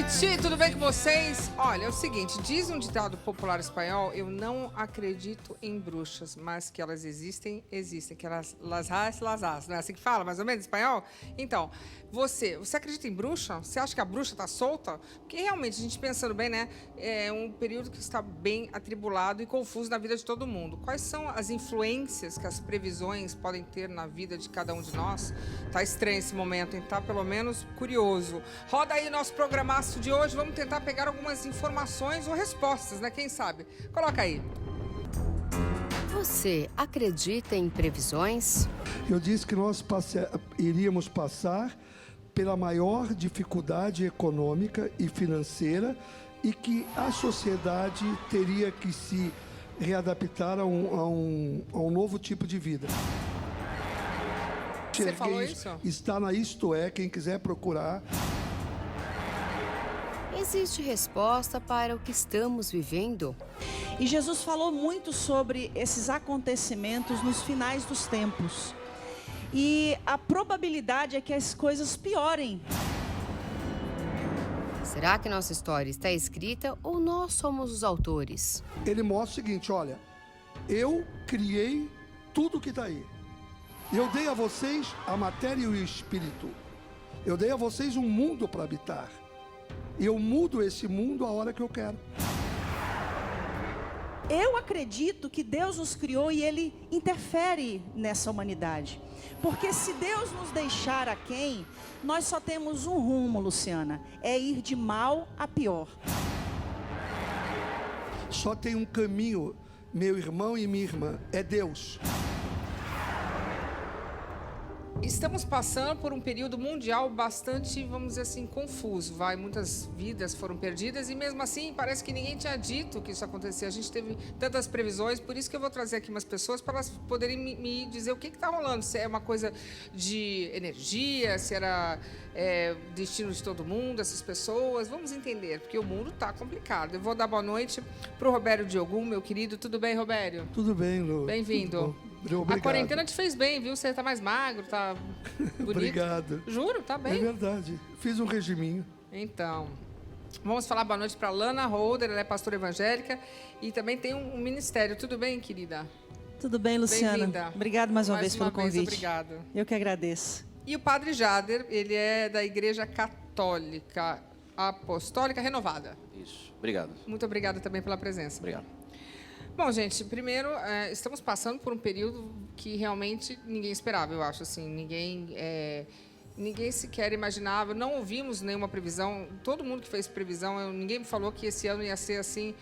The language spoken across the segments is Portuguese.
noite, tudo bem com vocês? Olha, é o seguinte, diz um ditado popular espanhol, eu não acredito em bruxas, mas que elas existem, que elas las has, não é assim que fala, mais ou menos, em espanhol? Então, você acredita em bruxa? Você acha que a bruxa está solta? Porque realmente, a gente pensando bem, né, é um período que está bem atribulado e confuso na vida de todo mundo. Quais são as influências que as previsões podem ter na vida de cada um de nós? Tá estranho esse momento, hein? Tá pelo menos curioso. Roda aí nosso programaço de hoje, vamos tentar pegar algumas informações ou respostas, né? Quem sabe? Coloca aí. Você acredita em previsões? Eu disse que nós iríamos passar pela maior dificuldade econômica e financeira e que a sociedade teria que se readaptar a um novo tipo de vida. Você falou isso? Está na Isto É, quem quiser procurar. Existe resposta para o que estamos vivendo? E Jesus falou muito sobre esses acontecimentos nos finais dos tempos. E a probabilidade é que as coisas piorem. Será que nossa história está escrita ou nós somos os autores? Ele mostra o seguinte, olha, eu criei tudo que está aí. Eu dei a vocês a matéria e o espírito. Eu dei a vocês um mundo para habitar. Eu mudo esse mundo a hora que eu quero. Eu acredito que Deus nos criou e Ele interfere nessa humanidade. Porque se Deus nos deixar aquém, nós só temos um rumo, Luciana. É ir de mal a pior. Só tem um caminho, meu irmão e minha irmã, é Deus. Estamos passando por um período mundial bastante, vamos dizer assim, confuso. Muitas vidas foram perdidas e mesmo assim parece que ninguém tinha dito que isso acontecia. A gente teve tantas previsões, por isso que eu vou trazer aqui umas pessoas para elas poderem me dizer o que está rolando. Se é uma coisa de energia, se era destino de todo mundo, essas pessoas. Vamos entender, porque o mundo está complicado. Eu vou dar boa noite para o Robério Diogum, meu querido. Tudo bem, Robério? Tudo bem, Lu. Bem-vindo. Obrigado. A quarentena te fez bem, viu? Você tá mais magro, tá bonito. Obrigado. Juro, tá bem. É verdade. Fiz um regiminho. Então, vamos falar boa noite para Lana Holder, ela é pastora evangélica e também tem um ministério. Tudo bem, querida? Tudo bem, Luciana? Bem-vinda. Obrigado mais uma vez pelo convite. Obrigado. Eu que agradeço. E o Padre Jader, ele é da Igreja Católica Apostólica Renovada. Isso. Obrigado. Muito obrigada também pela presença. Obrigado. Bom, gente, primeiro, estamos passando por um período que realmente ninguém esperava, eu acho, assim, ninguém sequer imaginava, não ouvimos nenhuma previsão, todo mundo que fez previsão, ninguém me falou que esse ano ia ser assim,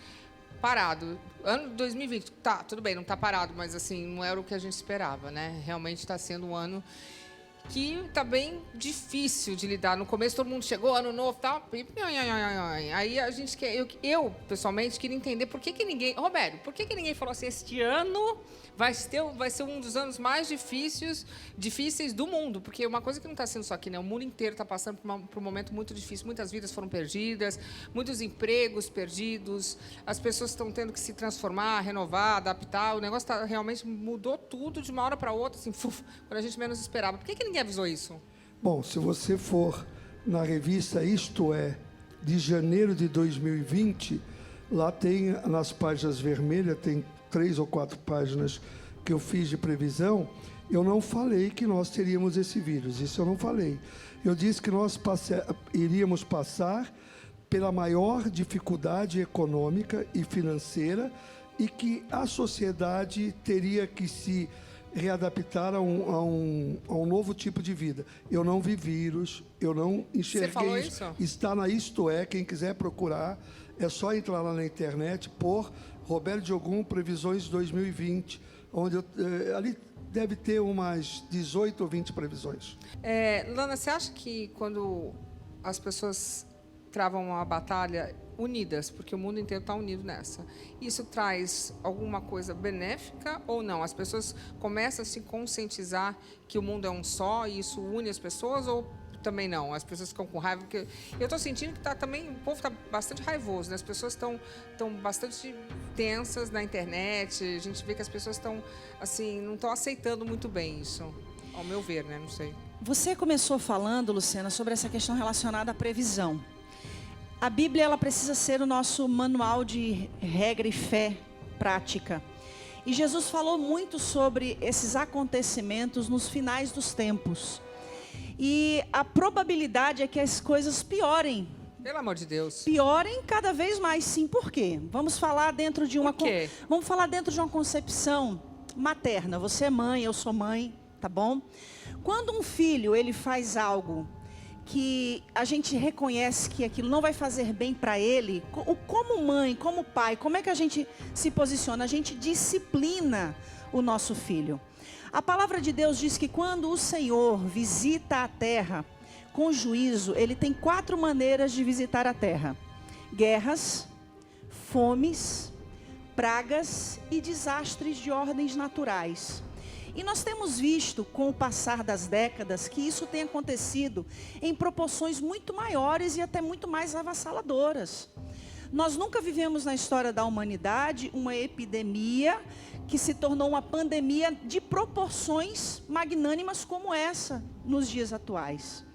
parado. Ano 2020, tá, tudo bem, não está parado, mas assim, não era o que a gente esperava, né? Realmente está sendo um ano que está bem difícil de lidar. No começo todo mundo chegou, ano novo e tal. Aí a gente quer. Eu, pessoalmente, queria entender por que ninguém. Roberto, por que ninguém falou assim, este ano vai ser um dos anos mais difíceis do mundo? Porque uma coisa que não está sendo só aqui, né? O mundo inteiro está passando por um momento muito difícil. Muitas vidas foram perdidas, muitos empregos perdidos, as pessoas estão tendo que se transformar, renovar, adaptar. O negócio realmente mudou tudo de uma hora para outra, assim, quando a gente menos esperava. Por que ninguém avisou isso? Bom, se você for na revista Isto É, de janeiro de 2020, lá tem, nas páginas vermelhas, tem 3 ou 4 páginas que eu fiz de previsão. Eu não falei que nós teríamos esse vírus, isso eu não falei. Eu disse que nós iríamos passar pela maior dificuldade econômica e financeira e que a sociedade teria que se readaptar a um novo tipo de vida. Eu não vi vírus, eu não enxerguei. Você falou isso? Está na Isto É, quem quiser procurar, é só entrar lá na internet, por Robério Diogum, Previsões 2020, onde ali deve ter umas 18 ou 20 previsões. Lana, você acha que quando as pessoas travam uma batalha unidas, porque o mundo inteiro está unido nessa, isso traz alguma coisa benéfica ou não? As pessoas começam a se conscientizar que o mundo é um só e isso une as pessoas, ou também não? As pessoas ficam com raiva, porque eu estou sentindo que o povo está bastante raivoso, né? As pessoas estão bastante tensas na internet, a gente vê que as pessoas estão, assim, não estão aceitando muito bem isso, ao meu ver, né? Não sei. Você começou falando, Luciana, sobre essa questão relacionada à previsão. A Bíblia, ela precisa ser o nosso manual de regra e fé prática. E Jesus falou muito sobre esses acontecimentos nos finais dos tempos. E a probabilidade é que as coisas piorem. Pelo amor de Deus. Piorem cada vez mais, sim. Por quê? Vamos falar dentro de uma Por quê? Vamos falar dentro de uma concepção materna. Você é mãe, eu sou mãe, tá bom? Quando um filho ele faz algo que a gente reconhece que aquilo não vai fazer bem para ele, como mãe, como pai, como é que a gente se posiciona? A gente disciplina o nosso filho. A palavra de Deus diz que quando o Senhor visita a terra com juízo, ele tem 4 maneiras de visitar a terra: guerras, fomes, pragas e desastres de ordens naturais. E nós temos visto, com o passar das décadas, que isso tem acontecido em proporções muito maiores e até muito mais avassaladoras. Nós nunca vivemos na história da humanidade uma epidemia que se tornou uma pandemia de proporções magnânimas como essa nos dias atuais.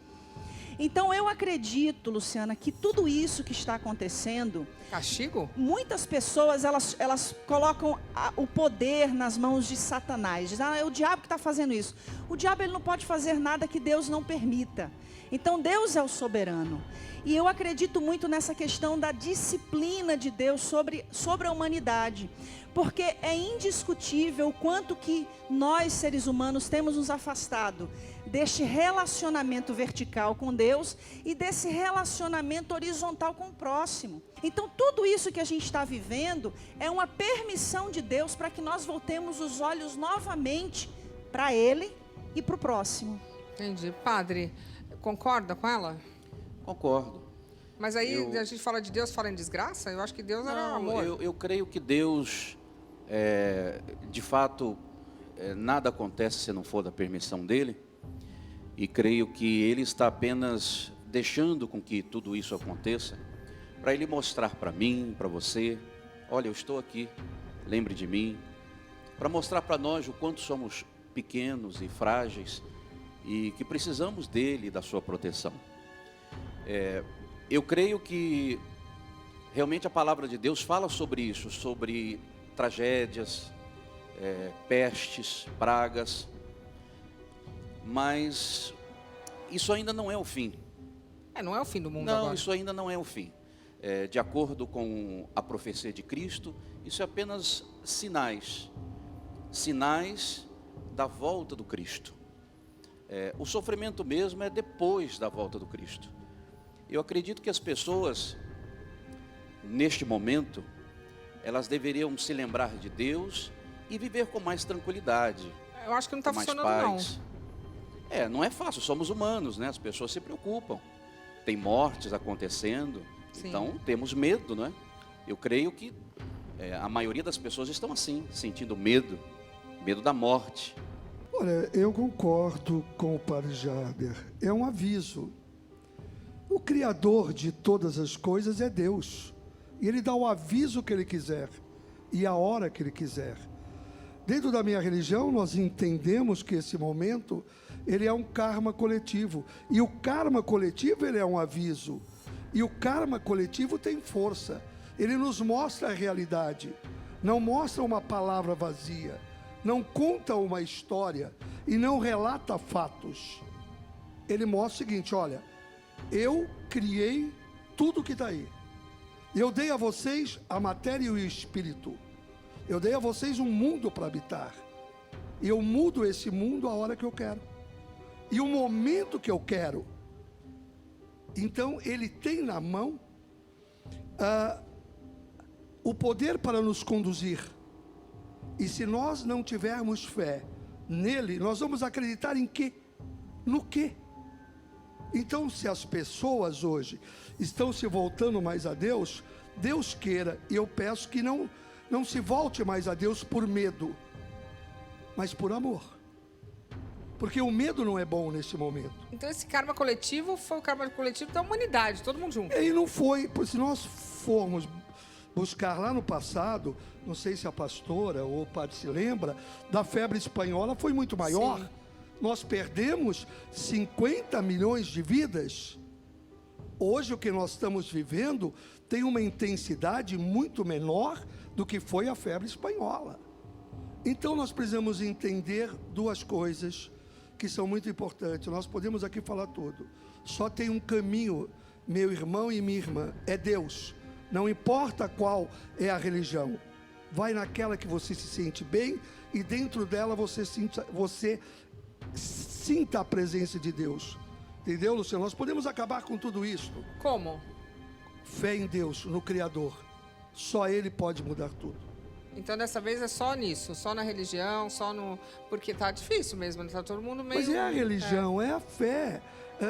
Então eu acredito, Luciana, que tudo isso que está acontecendo... Castigo? Muitas pessoas, elas colocam o poder nas mãos de Satanás. Dizem, é o diabo que está fazendo isso. O diabo ele não pode fazer nada que Deus não permita. Então Deus é o soberano. E eu acredito muito nessa questão da disciplina de Deus sobre a humanidade. Porque é indiscutível o quanto que nós, seres humanos, temos nos afastado deste relacionamento vertical com Deus e desse relacionamento horizontal com o próximo. Então tudo isso que a gente está vivendo é uma permissão de Deus para que nós voltemos os olhos novamente para Ele e para o próximo. Entendi. Padre, concorda com ela? Concordo. Mas aí a gente fala de Deus, fala em desgraça? Eu acho que Deus era amor. Eu creio que Deus, de fato, nada acontece se não for da permissão dEle. E creio que Ele está apenas deixando com que tudo isso aconteça, para Ele mostrar para mim, para você, olha, eu estou aqui, lembre de mim, para mostrar para nós o quanto somos pequenos e frágeis e que precisamos dEle e da sua proteção. Eu creio que realmente a palavra de Deus fala sobre isso, sobre tragédias, pestes, pragas, mas isso ainda não é o fim. Não é o fim do mundo Não, agora. isso ainda não é o fim. De acordo com a profecia de Cristo, isso é apenas sinais da volta do Cristo. O sofrimento mesmo é depois da volta do Cristo. Eu acredito que as pessoas, neste momento, elas deveriam se lembrar de Deus e viver com mais tranquilidade. Eu acho que não está com mais funcionando, paz. Não é fácil, somos humanos, né? As pessoas se preocupam. Tem mortes acontecendo, Sim. Então temos medo, não é? Eu creio que a maioria das pessoas estão assim, sentindo medo da morte. Olha, eu concordo com o Padre Jader. É um aviso. O Criador de todas as coisas é Deus. E Ele dá o aviso que Ele quiser e a hora que Ele quiser. Dentro da minha religião, nós entendemos que esse momento, ele é um karma coletivo. E o karma coletivo, ele é um aviso. E o karma coletivo tem força. Ele nos mostra a realidade. Não mostra uma palavra vazia. Não conta uma história. E não relata fatos. Ele mostra o seguinte, olha, eu criei tudo que está aí. Eu dei a vocês a matéria e o espírito. Eu dei a vocês um mundo para habitar. E eu mudo esse mundo a hora que eu quero. E o momento que eu quero. Então, Ele tem na mão o poder para nos conduzir. E se nós não tivermos fé nele, nós vamos acreditar em quê? No quê? Então, se as pessoas hoje estão se voltando mais a Deus, Deus queira, e eu peço que não se volte mais a Deus por medo, mas por amor. Porque o medo não é bom nesse momento. Então esse karma coletivo foi o karma coletivo da humanidade, todo mundo junto. E não foi, se nós formos buscar lá no passado, não sei se a pastora ou o padre se lembra, da febre espanhola foi muito maior. Sim. Nós perdemos 50 milhões de vidas Hoje, o que nós estamos vivendo tem uma intensidade muito menor do que foi a febre espanhola. Então, nós precisamos entender duas coisas que são muito importantes. Nós podemos aqui falar tudo. Só tem um caminho, meu irmão e minha irmã, é Deus. Não importa qual é a religião. Vai naquela que você se sente bem e dentro dela você sinta a presença de Deus. Entendeu, Luciano? Nós podemos acabar com tudo isso. Como? Fé em Deus, no Criador. Só Ele pode mudar tudo. Então, dessa vez é só nisso, só na religião, só no... Porque tá difícil mesmo, tá todo mundo meio... Mas é a religião, é a fé.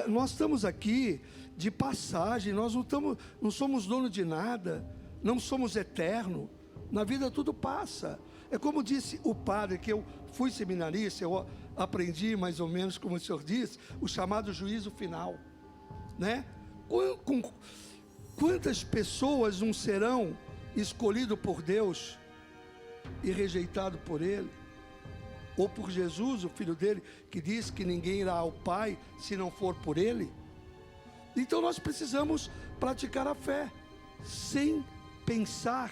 Nós estamos aqui de passagem, nós não somos dono de nada, não somos eterno. Na vida tudo passa. É como disse o padre, que eu fui seminarista, eu aprendi mais ou menos, como o senhor disse, o chamado juízo final. Né? Quantas pessoas não serão escolhidas por Deus e rejeitado por Ele, ou por Jesus, o Filho dele, que diz que ninguém irá ao Pai se não for por Ele. Então nós precisamos praticar a fé, sem pensar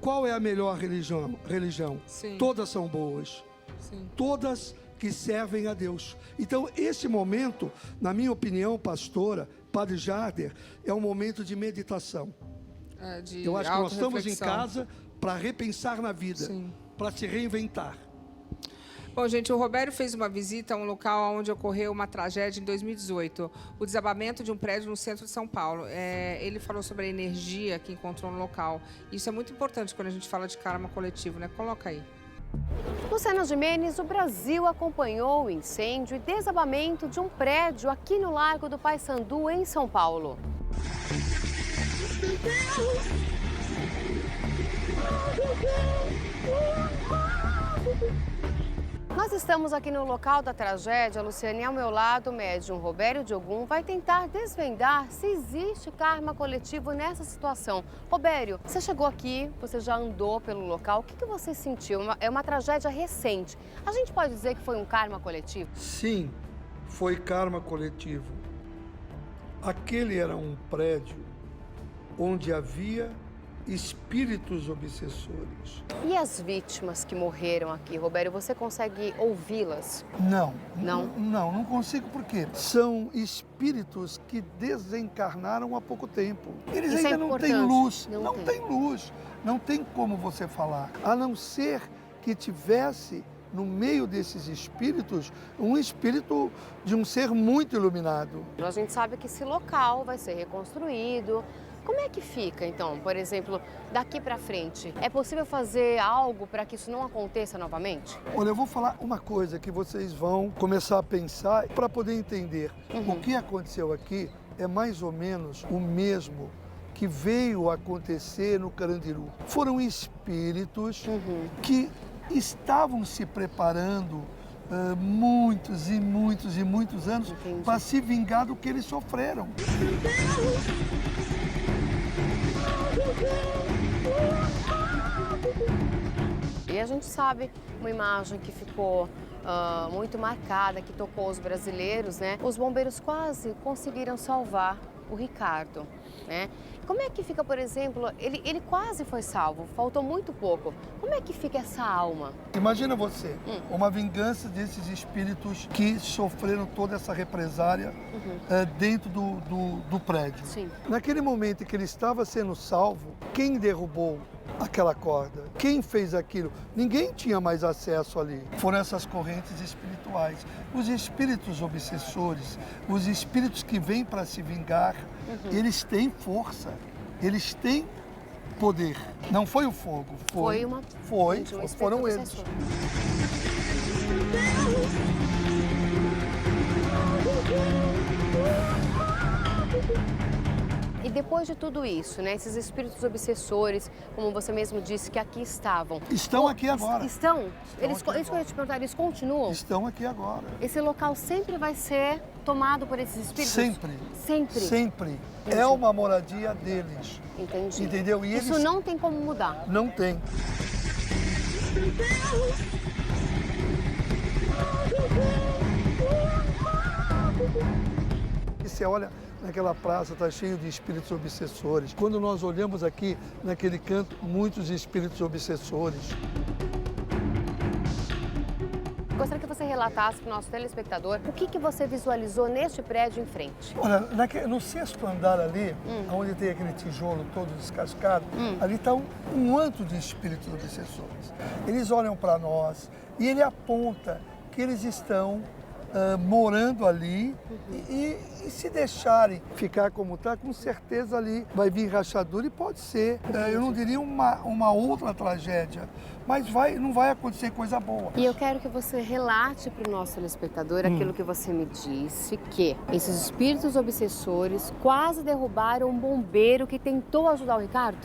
qual é a melhor religião. Sim. Todas são boas, Sim. todas que servem a Deus. Então esse momento, na minha opinião, pastora, Padre Jarder, é um momento de meditação. Eu acho que nós estamos em casa para repensar na vida, para se reinventar. Bom, gente, o Robério fez uma visita a um local onde ocorreu uma tragédia em 2018, o desabamento de um prédio no centro de São Paulo. Ele falou sobre a energia que encontrou no local. Isso é muito importante quando a gente fala de karma coletivo, né? Coloca aí. Luciana Gimenez, o Brasil acompanhou o incêndio e desabamento de um prédio aqui no Largo do Paissandu, em São Paulo. Nós estamos aqui no local da tragédia. Luciana, e ao meu lado, o médium Robério Diogum vai tentar desvendar se existe karma coletivo nessa situação. Robério, você chegou aqui, você já andou pelo local, o que você sentiu? É uma tragédia recente. A gente pode dizer que foi um karma coletivo? Sim, foi karma coletivo. Aquele era um prédio onde havia espíritos obsessores. E as vítimas que morreram aqui, Robério, você consegue ouvi-las? Não consigo, porque são espíritos que desencarnaram há pouco tempo. Eles Isso ainda não têm luz. Não tem luz. Não tem como você falar. A não ser que tivesse no meio desses espíritos, um espírito de um ser muito iluminado. A gente sabe que esse local vai ser reconstruído. Como é que fica, então, por exemplo, daqui para frente? É possível fazer algo para que isso não aconteça novamente? Olha, eu vou falar uma coisa que vocês vão começar a pensar para poder entender. O que aconteceu aqui é mais ou menos o mesmo que veio acontecer no Carandiru. Foram espíritos que estavam se preparando muitos anos para se vingar do que eles sofreram. E a gente sabe uma imagem que ficou muito marcada, que tocou os brasileiros, né? Os bombeiros quase conseguiram salvar o Ricardo, né? Como é que fica, por exemplo, ele quase foi salvo, faltou muito pouco. Como é que fica essa alma? Imagina você, uma vingança desses espíritos que sofreram toda essa represária dentro do prédio. Sim. Naquele momento em que ele estava sendo salvo, quem derrubou aquela corda? Quem fez aquilo? Ninguém tinha mais acesso ali. Foram essas correntes espirituais. Os espíritos obsessores, os espíritos que vêm para se vingar, eles têm força, eles têm poder. Não foi o fogo, foram eles. E depois de tudo isso, né, esses espíritos obsessores, como você mesmo disse, que aqui estavam. Estão aqui agora. Estão? Isso que eu ia te perguntar, eles continuam? Estão aqui agora. Esse local sempre vai ser tomado por esses espíritos? Sempre. Sempre? Sempre. Entendi. É uma moradia deles. Entendi. Entendeu? E isso não tem como mudar? Não tem. E você olha naquela praça está cheio de espíritos obsessores. Quando nós olhamos aqui naquele canto, muitos espíritos obsessores. Gostaria que você relatasse para o nosso telespectador o que você visualizou neste prédio em frente. Olha, no 6º andar ali, onde tem aquele tijolo todo descascado, ali está um antro de espíritos obsessores. Eles olham para nós e ele aponta que eles estão morando ali e se deixarem ficar como está, com certeza ali vai vir rachadura e pode ser, eu não diria uma outra tragédia, mas não vai acontecer coisa boa. E eu quero que você relate para o nosso telespectador aquilo que você me disse, que esses espíritos obsessores quase derrubaram um bombeiro que tentou ajudar o Ricardo.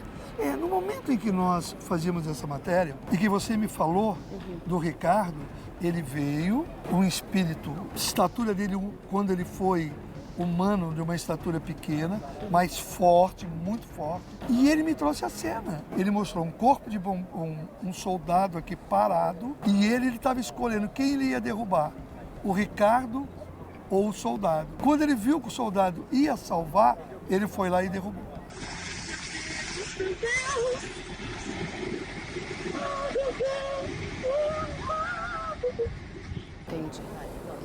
No momento em que nós fazíamos essa matéria e que você me falou do Ricardo, ele veio, um espírito, estatura dele, quando ele foi humano, de uma estatura pequena, mas forte, muito forte. E ele me trouxe a cena. Ele mostrou um corpo de um soldado aqui parado e ele estava escolhendo quem ele ia derrubar, o Ricardo ou o soldado. Quando ele viu que o soldado ia salvar, ele foi lá e derrubou. Entendi.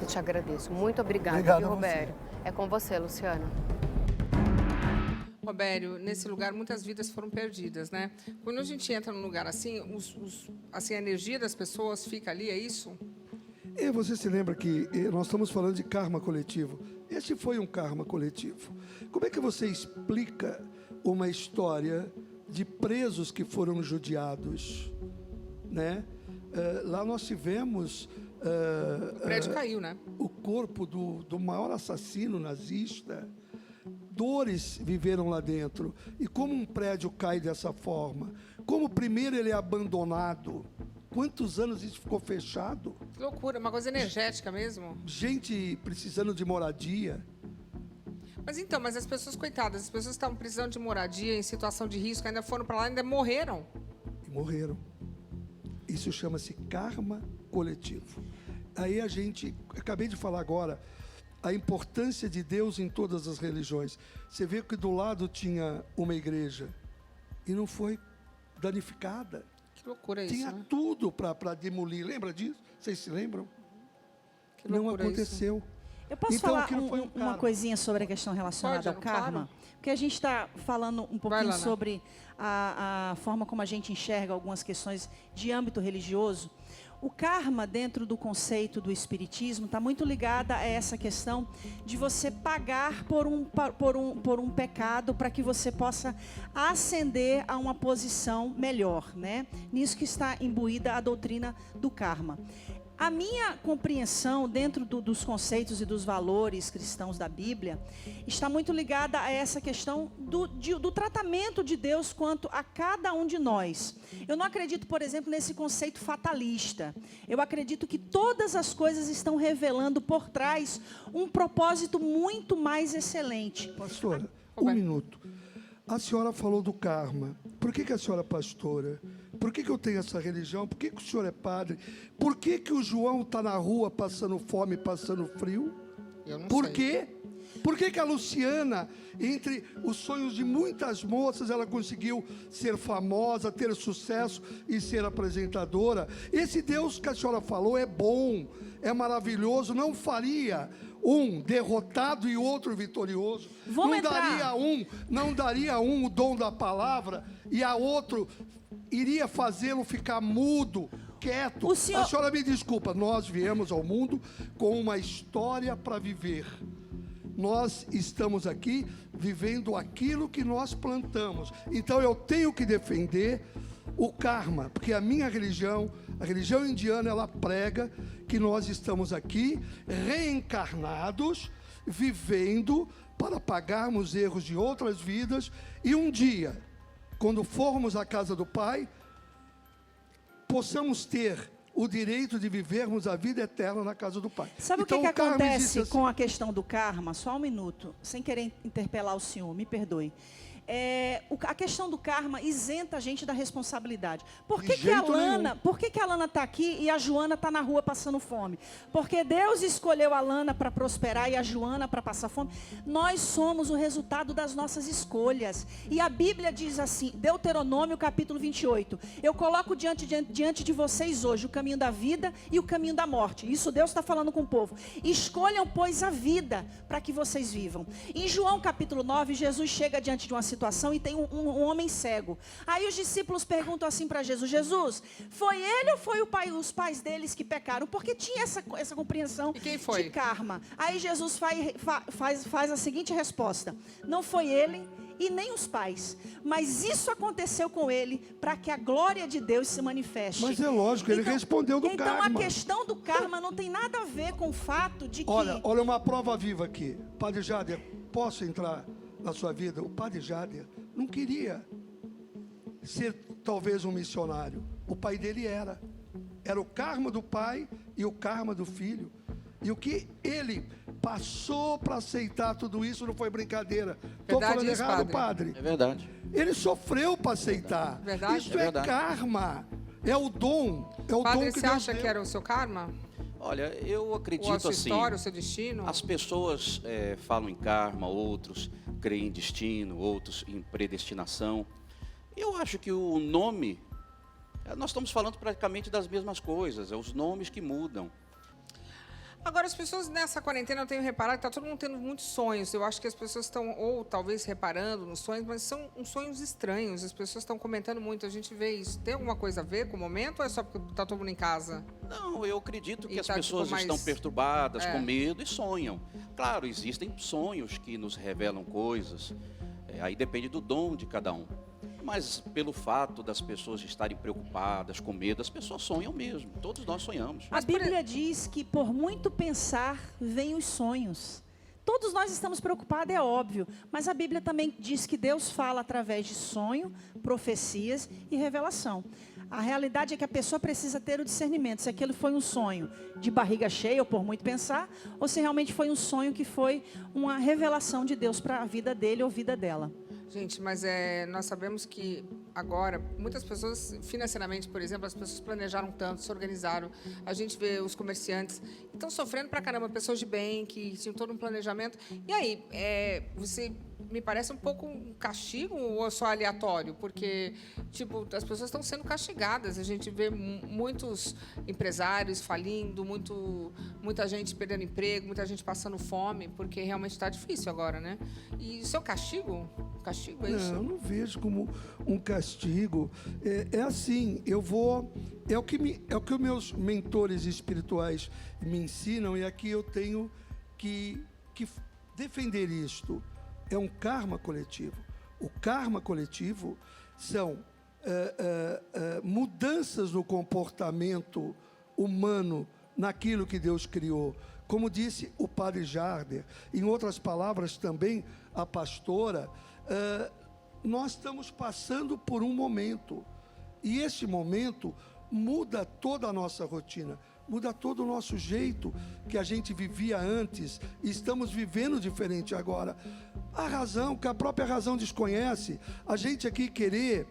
Eu te agradeço. Muito obrigada, Obrigado viu, a você. Robério? É com você, Luciana. Robério, nesse lugar muitas vidas foram perdidas, né? Quando a gente entra num lugar assim, assim, a energia das pessoas fica ali, é isso? E você se lembra que nós estamos falando de karma coletivo. Este foi um karma coletivo. Como é que você explica uma história de presos que foram judiados, né? Lá nós tivemos O prédio caiu, né? o corpo do maior assassino nazista. Dores viveram lá dentro. E como um prédio cai dessa forma? Como primeiro ele é abandonado? Quantos anos isso ficou fechado? Que loucura, uma coisa energética mesmo. Gente precisando de moradia. Mas então, as pessoas, coitadas, as pessoas que estavam precisando de moradia, em situação de risco, ainda foram para lá e ainda morreram. E morreram. Isso chama-se karma coletivo. Aí acabei de falar agora, a importância de Deus em todas as religiões. Você vê que do lado tinha uma igreja e não foi danificada. Que loucura isso, Tinha né? tudo para demolir. Lembra disso? Vocês se lembram? Que Não loucura aconteceu. Eu posso Então, falar aquilo foi um uma karma. coisinha sobre a questão relacionada Pode, ao karma? claro. Porque a gente está falando um pouquinho lá, né? sobre a forma como a gente enxerga algumas questões de âmbito religioso. O karma, dentro do conceito do espiritismo, está muito ligada a essa questão de você pagar por um pecado para que você possa ascender a uma posição melhor, né? Nisso que está imbuída a doutrina do karma. A minha compreensão dentro dos conceitos e dos valores cristãos da Bíblia está muito ligada a essa questão do tratamento de Deus quanto a cada um de nós. Eu não acredito, por exemplo, nesse conceito fatalista. Eu acredito que todas as coisas estão revelando por trás um propósito muito mais excelente. Pastora, um minuto. A senhora falou do karma. Por que a senhora é pastora? Por que eu tenho essa religião? Por que o senhor é padre? Por que o João está na rua passando fome, passando frio? Eu não Por sei. quê? Por que a Luciana, entre os sonhos de muitas moças, ela conseguiu ser famosa, ter sucesso e ser apresentadora? Esse Deus que a senhora falou é bom, é maravilhoso, não faria um derrotado e outro vitorioso. Não daria um o dom da palavra e a outro iria fazê-lo ficar mudo, quieto. A senhora me desculpa, nós viemos ao mundo com uma história para viver. Nós estamos aqui vivendo aquilo que nós plantamos. Então eu tenho que defender o karma, porque a minha religião, a religião indiana, ela prega que nós estamos aqui reencarnados, vivendo para pagarmos erros de outras vidas e um dia, quando formos à casa do Pai, possamos ter o direito de vivermos a vida eterna na casa do Pai. Sabe então, o que acontece existe assim. com a questão do karma? Só um minuto, sem querer interpelar o senhor, me perdoe. a questão do karma isenta a gente da responsabilidade. Por De que que a jeito Lana, nenhum. por que que a Lana está aqui e a Joana está na rua passando fome? Porque Deus escolheu a Lana para prosperar e a Joana para passar fome. Nós somos o resultado das nossas escolhas. E a Bíblia diz assim, Deuteronômio capítulo 28, eu coloco diante de vocês hoje o caminho da vida e o caminho da morte. Isso Deus está falando com o povo. Escolham, pois, a vida para que vocês vivam. Em João capítulo 9, Jesus chega diante de uma situação e tem um homem cego. Aí os discípulos perguntam assim para Jesus, Jesus, foi ele ou foi os pais deles que pecaram? Porque tinha essa compreensão E quem foi? de karma. Aí Jesus faz a seguinte resposta, não foi ele e nem os pais, mas isso aconteceu com ele para que a glória de Deus se manifeste. Mas é lógico, ele respondeu do então karma. a questão do karma não tem nada a ver com o fato de que... Olha uma prova viva aqui. Padre Jader, posso entrar na sua vida? O Padre Jader não queria ser talvez um missionário. O pai dele era. Era o karma do pai e o karma do filho. E o que ele passou para aceitar tudo isso não foi brincadeira. Estou Verdade falando isso, errado, padre? padre? É verdade. Ele sofreu para aceitar. Verdade? Isso É é verdade. karma. É o dom. É o Padre, dom que você Deus acha deu. que era o seu karma? Olha, eu Ou a acredito sua assim, história, o seu destino? as pessoas falam em karma, outros creem em destino, outros em predestinação. Eu acho que o nome, nós estamos falando praticamente das mesmas coisas, é os nomes que mudam. Agora, as pessoas nessa quarentena, eu tenho reparado que está todo mundo tendo muitos sonhos. Eu acho que as pessoas estão, ou talvez reparando nos sonhos, mas são uns sonhos estranhos. As pessoas estão comentando muito, a gente vê isso. Tem alguma coisa a ver com o momento ou é só porque está todo mundo em casa? Não, eu acredito que E as tá, pessoas tipo, mais- estão perturbadas, É. com medo e sonham. Claro, existem sonhos que nos revelam coisas, aí depende do dom de cada um. Mas pelo fato das pessoas estarem preocupadas, com medo, as pessoas sonham mesmo. Todos nós sonhamos. A Bíblia diz que por muito pensar vêm os sonhos. Todos nós estamos preocupados, é óbvio. Mas a Bíblia também diz que Deus fala através de sonho, profecias e revelação. A realidade é que a pessoa precisa ter o discernimento. Se aquilo foi um sonho de barriga cheia ou por muito pensar, ou se realmente foi um sonho que foi uma revelação de Deus para a vida dele ou vida dela. Gente, mas nós sabemos que agora, muitas pessoas, financeiramente, por exemplo, as pessoas planejaram tanto, se organizaram. A gente vê os comerciantes que estão sofrendo pra caramba, pessoas de bem, que tinham todo um planejamento. E aí, você me parece um pouco um castigo ou é só aleatório? Porque, tipo, as pessoas estão sendo castigadas. A gente vê muitos empresários falindo, muita gente perdendo emprego, muita gente passando fome, porque realmente está difícil agora, né? E isso é um castigo? Castigo é isso? Não, eu não vejo como um castigo. É assim, é o que os meus mentores espirituais me ensinam, e aqui eu tenho que defender isto. É um karma coletivo. O karma coletivo são mudanças no comportamento humano, naquilo que Deus criou. Como disse o Padre Jader, em outras palavras também a pastora, nós estamos passando por um momento, e esse momento muda toda a nossa rotina, muda todo o nosso jeito que a gente vivia antes, e estamos vivendo diferente agora. A razão, que a própria razão desconhece, a gente aqui querer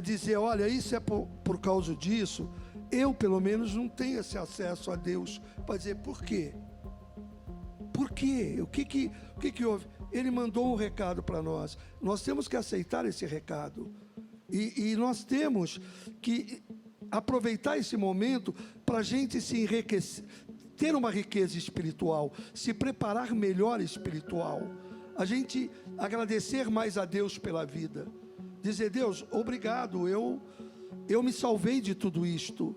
dizer, olha, isso é por causa disso, eu pelo menos não tenho esse acesso a Deus para dizer por quê. Por quê? O que houve? Ele mandou um recado para nós. Nós temos que aceitar esse recado. E nós temos que aproveitar esse momento para a gente se enriquecer, ter uma riqueza espiritual, se preparar melhor espiritual. A gente agradecer mais a Deus pela vida. Dizer, Deus, obrigado, eu me salvei de tudo isto.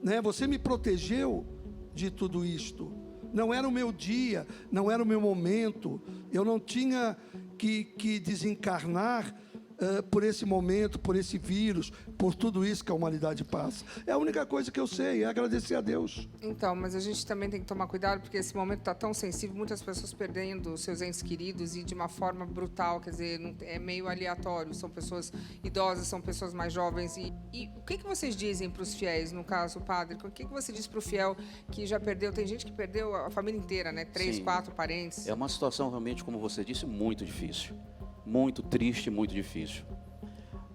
Né? Você me protegeu de tudo isto. Não era o meu dia, não era o meu momento. Eu não tinha que desencarnar por esse momento, por esse vírus, por tudo isso que a humanidade passa. É a única coisa que eu sei, é agradecer a Deus. Então, mas a gente também tem que tomar cuidado, porque esse momento está tão sensível, muitas pessoas perdendo seus entes queridos e de uma forma brutal, quer dizer, é meio aleatório, são pessoas idosas, são pessoas mais jovens. E o que vocês dizem para os fiéis, no caso, padre? O que você diz para o fiel que já perdeu? Tem gente que perdeu a família inteira, né? 3, Sim. 4 parentes. É uma situação realmente, como você disse, muito difícil. muito triste, muito difícil.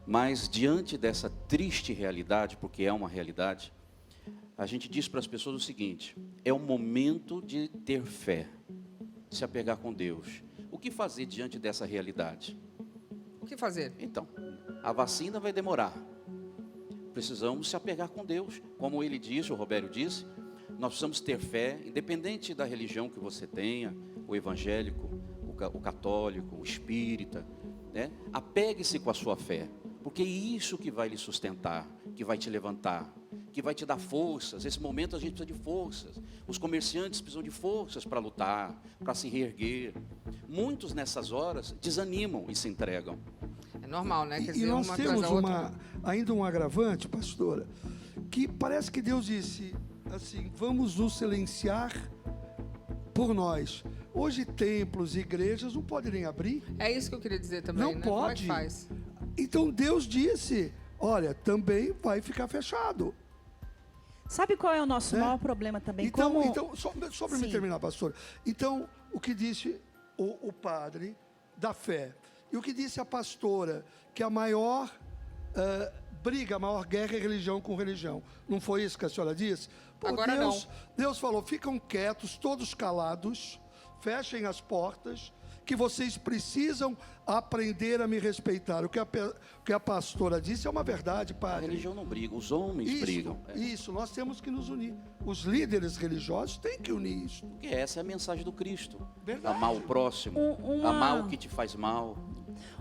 Mas diante dessa triste realidade, porque é uma realidade, a gente diz para as pessoas o seguinte: é o momento de ter fé, se apegar com Deus. O que fazer diante dessa realidade? O que fazer? Então, a vacina vai demorar. Precisamos se apegar com Deus. Como ele disse, o Robério disse, nós precisamos ter fé, independente da religião que você tenha, o evangélico, o católico, o espírita, né? Apegue-se com a sua fé, porque é isso que vai lhe sustentar, que vai te levantar, que vai te dar forças. Nesse momento a gente precisa de forças. Os comerciantes precisam de forças para lutar, para se reerguer. Muitos nessas horas desanimam e se entregam. É normal, né? Quer E dizer, nós uma temos atrás da outra. ainda um agravante, pastora, que parece que Deus disse assim: vamos nos silenciar por nós. Hoje templos e igrejas não podem nem abrir. É isso que eu queria dizer também, Não né? pode. Como é que faz? Então Deus disse: olha, também vai ficar fechado. Sabe qual é o nosso Né? maior problema também? Então só para me Sim. terminar, pastor. Então, o que disse o padre da fé e o que disse a pastora, que a maior briga, a maior guerra é religião com religião. Não foi isso que a senhora disse? Pô, Agora Deus falou: ficam quietos, todos calados, fechem as portas, que vocês precisam aprender a me respeitar. O que a pastora disse é uma verdade, A padre. religião não briga, os homens brigam. Isso, nós temos que nos unir. Os líderes religiosos têm que unir isso. Porque essa é a mensagem do Cristo. Verdade. Amar o próximo, amar o que te faz mal.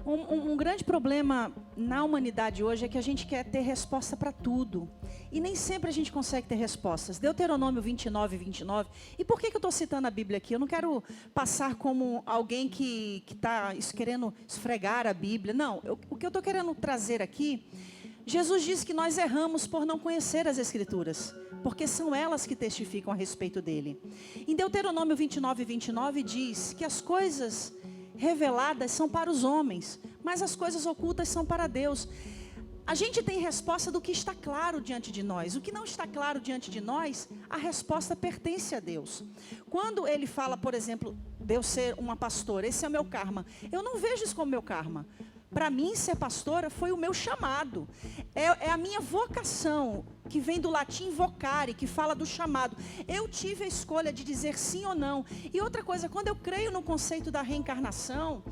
Um grande problema na humanidade hoje é que a gente quer ter resposta para tudo. E nem sempre a gente consegue ter respostas. Deuteronômio 29:29. E por que eu estou citando a Bíblia aqui? Eu não quero passar como alguém que está querendo esfregar a Bíblia. Não, o que eu estou querendo trazer aqui, Jesus disse que nós erramos por não conhecer as Escrituras, porque são elas que testificam a respeito dele. Em Deuteronômio 29:29 diz que as coisas reveladas são para os homens, mas as coisas ocultas são para Deus. A gente tem resposta do que está claro diante de nós. O que não está claro diante de nós, a resposta pertence a Deus. Quando ele fala, por exemplo, de eu ser uma pastora, esse é o meu karma. Eu não vejo isso como meu karma. Para mim, ser pastora foi o meu chamado. É a minha vocação, que vem do latim vocare, que fala do chamado. Eu tive a escolha de dizer sim ou não. E outra coisa, quando eu creio no conceito da reencarnação,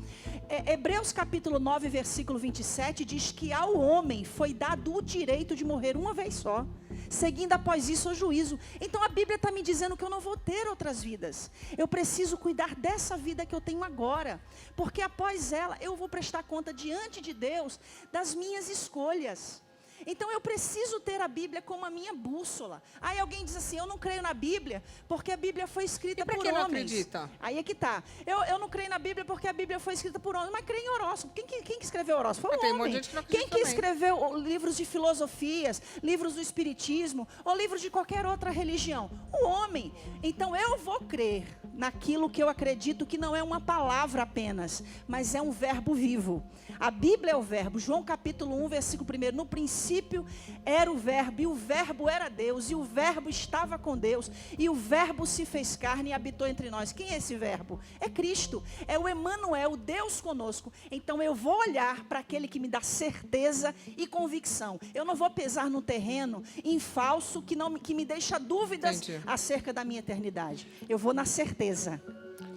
Hebreus capítulo 9, versículo 27, diz que ao homem foi dado o direito de morrer uma vez só, seguindo após isso o juízo. Então a Bíblia está me dizendo que eu não vou ter outras vidas. Eu preciso cuidar dessa vida que eu tenho agora, porque após ela eu vou prestar conta diante de Deus das minhas escolhas. Então eu preciso ter a Bíblia como a minha bússola. Aí alguém diz assim: eu não creio na Bíblia porque a Bíblia foi escrita por quem homens. não acredita? Aí é que tá. Eu não creio na Bíblia porque a Bíblia foi escrita por homens, mas creio em horóscopo. Quem que escreveu horóscopo? Foi Tem um um monte homem. de gente que não acredita Quem que também. escreveu livros de filosofias, livros do espiritismo, ou livros de qualquer outra religião? O homem. Então eu vou crer naquilo que eu acredito que não é uma palavra apenas, mas é um verbo vivo. A Bíblia é o verbo. João capítulo 1, versículo 1. No princípio era o verbo, e o verbo era Deus, e o verbo estava com Deus, e o verbo se fez carne e habitou entre nós. Quem é esse verbo? É Cristo, é o Emanuel, o Deus conosco. Então eu vou olhar para aquele que me dá certeza e convicção. Eu não vou pesar no terreno em falso que me deixa dúvidas Entendi. acerca da minha eternidade. Eu vou na certeza.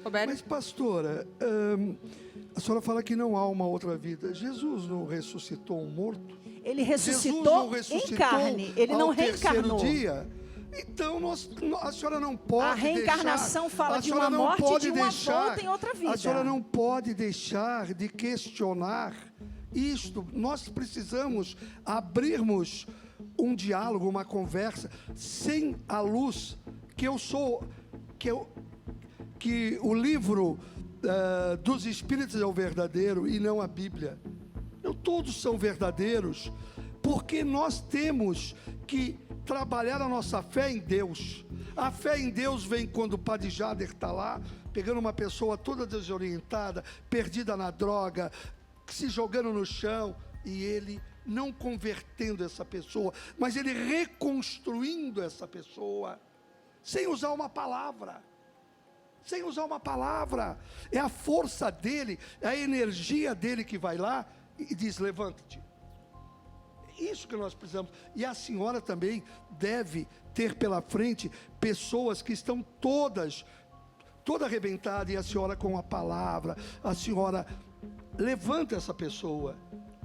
Roberto? Mas, pastora, a senhora fala que não há uma outra vida. Jesus não ressuscitou um morto? Ele Jesus não ressuscitou ressuscitou em carne, ele não ao terceiro reencarnou. dia? Então, a senhora não pode A reencarnação deixar, fala a de senhora uma não morte e pode de uma deixar, volta em outra vida. A senhora não pode deixar de questionar isto. Nós precisamos abrirmos um diálogo, uma conversa, sem a luz que o livro dos Espíritos é o verdadeiro e não a Bíblia. Não, todos são verdadeiros, porque nós temos que trabalhar a nossa fé em Deus. A fé em Deus vem quando o Padre Jader está lá, pegando uma pessoa toda desorientada, perdida na droga, se jogando no chão, e ele não convertendo essa pessoa, mas ele reconstruindo essa pessoa, sem usar uma palavra. sem usar uma palavra. É a força dele, é a energia dele que vai lá e diz: levanta-te. Isso que nós precisamos. E a senhora também deve ter pela frente pessoas que estão toda arrebentada, e a senhora com a palavra, a senhora levanta essa pessoa.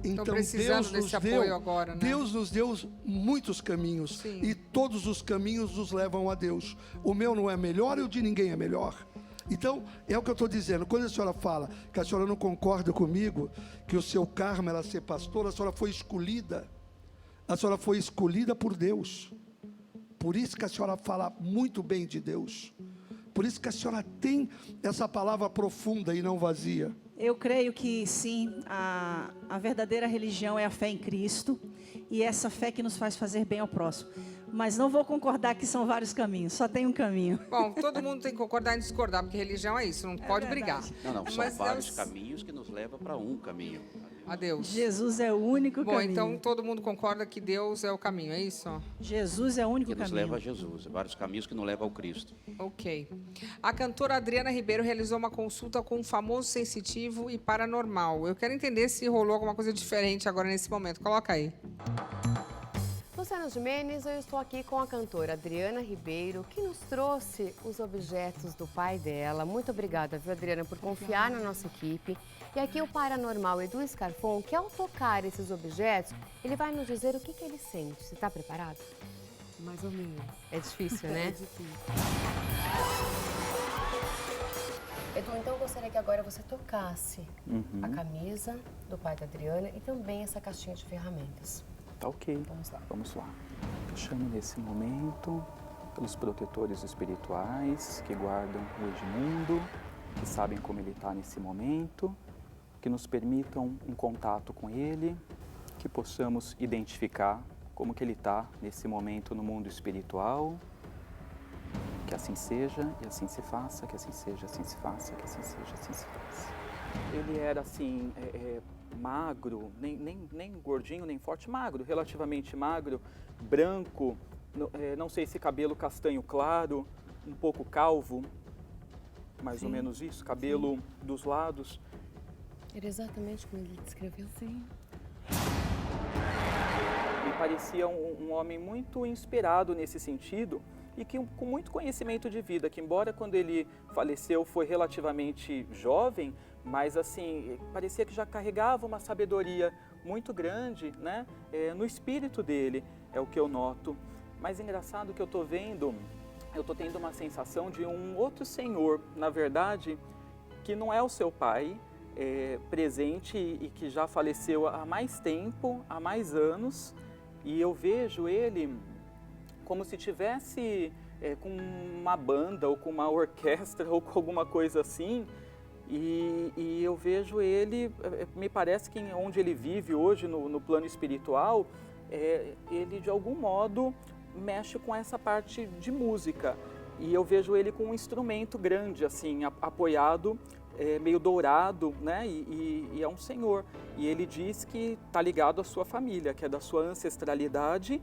Então precisando desse apoio agora, né? Deus nos deu muitos caminhos. Sim. E todos os caminhos nos levam a Deus. O meu não é melhor e o de ninguém é melhor. Então, é o que eu estou dizendo. Quando a senhora fala que a senhora não concorda comigo, que o seu karma era ser pastora, a senhora foi escolhida. A senhora foi escolhida por Deus. Por isso que a senhora fala muito bem de Deus. Por isso que a senhora tem essa palavra profunda e não vazia. Eu creio que sim, a verdadeira religião é a fé em Cristo. E essa fé que nos faz fazer bem ao próximo. Mas não vou concordar que são vários caminhos, só tem um caminho. Bom, todo mundo tem que concordar e discordar, porque religião é isso, não pode brigar. Não, são Mas vários Deus... caminhos que nos levam para um caminho. A Deus. Jesus é o único Bom, caminho. então todo mundo concorda que Deus é o caminho, é isso? Jesus é o único Que nos caminho. leva a Jesus, vários caminhos que nos levam ao Cristo. Ok. A cantora Adriana Ribeiro realizou uma consulta com um famoso sensitivo e paranormal. Eu quero entender se rolou alguma coisa diferente agora nesse momento. Coloca aí. Luciana Gimenez, eu estou aqui com a cantora Adriana Ribeiro, que nos trouxe os objetos do pai dela. Muito obrigada, viu, Adriana, por confiar na nossa equipe. E aqui o paranormal Edu Scarfon, que ao tocar esses objetos, ele vai nos dizer o que ele sente. Você está preparado? Mais ou menos. É difícil, né? É difícil. Edu, então eu gostaria que agora você tocasse a camisa do pai da Adriana e também essa caixinha de ferramentas. Tá ok. Vamos lá. Vamos lá. Eu chamo nesse momento pelos protetores espirituais que guardam o Edmundo, que sabem como ele está nesse momento, que nos permitam um contato com ele, que possamos identificar como que ele está nesse momento no mundo espiritual. Que assim seja e assim se faça, que assim seja, assim se faça, que assim seja, assim se faça. Ele era assim, magro, nem gordinho, nem forte, magro, relativamente magro, branco, não sei se cabelo castanho claro, um pouco calvo, mais ou menos isso, cabelo dos lados. Era exatamente como ele descreveu? Sim. Me parecia um homem muito inspirado nesse sentido e que com muito conhecimento de vida, que embora quando ele faleceu foi relativamente jovem, mas assim, parecia que já carregava uma sabedoria muito grande, né? No espírito dele, é o que eu noto. Mas engraçado que eu estou vendo, eu estou tendo uma sensação de um outro senhor, na verdade, que não é o seu pai, presente e que já faleceu há mais tempo, há mais anos, e eu vejo ele como se tivesse com uma banda ou com uma orquestra ou com alguma coisa assim, e eu vejo ele, me parece que onde ele vive hoje no plano espiritual, ele de algum modo mexe com essa parte de música, e eu vejo ele com um instrumento grande assim, apoiado, meio dourado, né? E é um senhor, e ele diz que está ligado à sua família, que é da sua ancestralidade,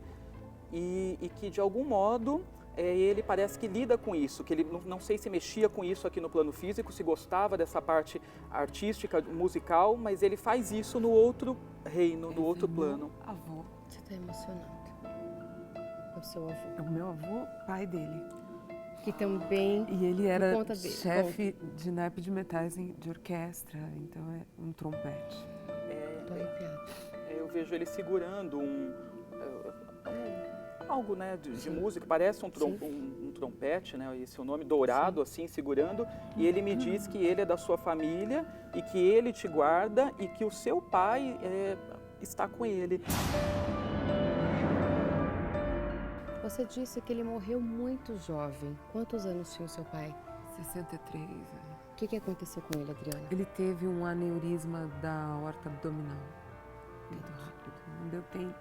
e que de algum modo ele parece que lida com isso, que ele não sei se mexia com isso aqui no plano físico, se gostava dessa parte artística, musical, mas ele faz isso no outro reino, no outro plano. Avô. Você está emocionado. É o seu avô. É o meu avô, pai dele. Que também... E ele era conta dele, chefe de naipe de metais de orquestra, então é um trompete. Tô arrepiada. Eu vejo ele segurando algo, né, de música, parece um trompete, né, esse é o nome, dourado, assim, segurando, e ele me diz que ele é da sua família e que ele te guarda e que o seu pai está com ele. Você disse que ele morreu muito jovem. Quantos anos tinha o seu pai? 63. O que aconteceu com ele, Adriana? Ele teve um aneurisma da aorta abdominal. Muito rápido. Não deu tempo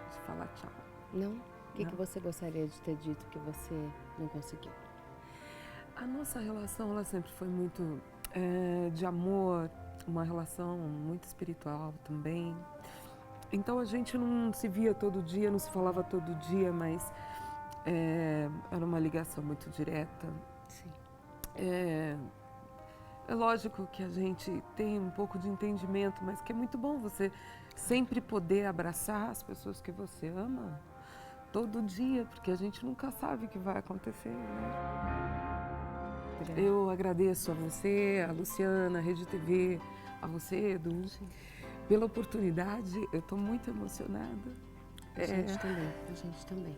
de falar tchau. Não? O que Não. você gostaria de ter dito que você não conseguiu? A nossa relação, ela sempre foi muito de amor, uma relação muito espiritual também. Então a gente não se via todo dia, não se falava todo dia, mas era uma ligação muito direta. Sim. É lógico que a gente tem um pouco de entendimento, mas que é muito bom você sempre poder abraçar as pessoas que você ama todo dia, porque a gente nunca sabe o que vai acontecer, né? Eu agradeço a você, a Luciana, a Rede TV, a você, Edu, pela oportunidade. Eu estou muito emocionada. A gente também.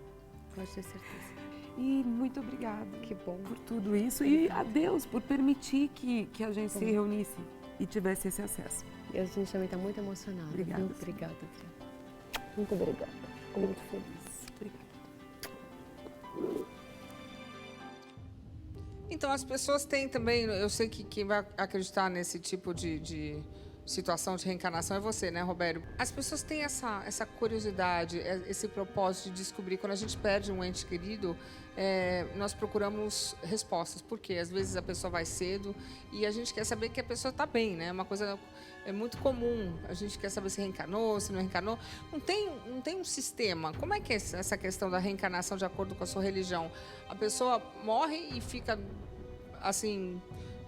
Pode ter certeza. E muito obrigada. Que bom. Por tudo isso. E a Deus por permitir que a gente se reunisse e tivesse esse acesso. E a gente também está muito emocionada. Obrigada. Viu? Obrigada. Muito obrigada. Fico muito feliz. Obrigada. Então, as pessoas têm também, eu sei que quem vai acreditar nesse tipo de situação de reencarnação é você, né, Robério? As pessoas têm essa curiosidade, esse propósito de descobrir. Quando a gente perde um ente querido, nós procuramos respostas. Porque às vezes a pessoa vai cedo e a gente quer saber que a pessoa está bem, né? Uma coisa muito comum. A gente quer saber se reencarnou, se não reencarnou. Não tem um sistema. Como é que é essa questão da reencarnação de acordo com a sua religião? A pessoa morre e fica assim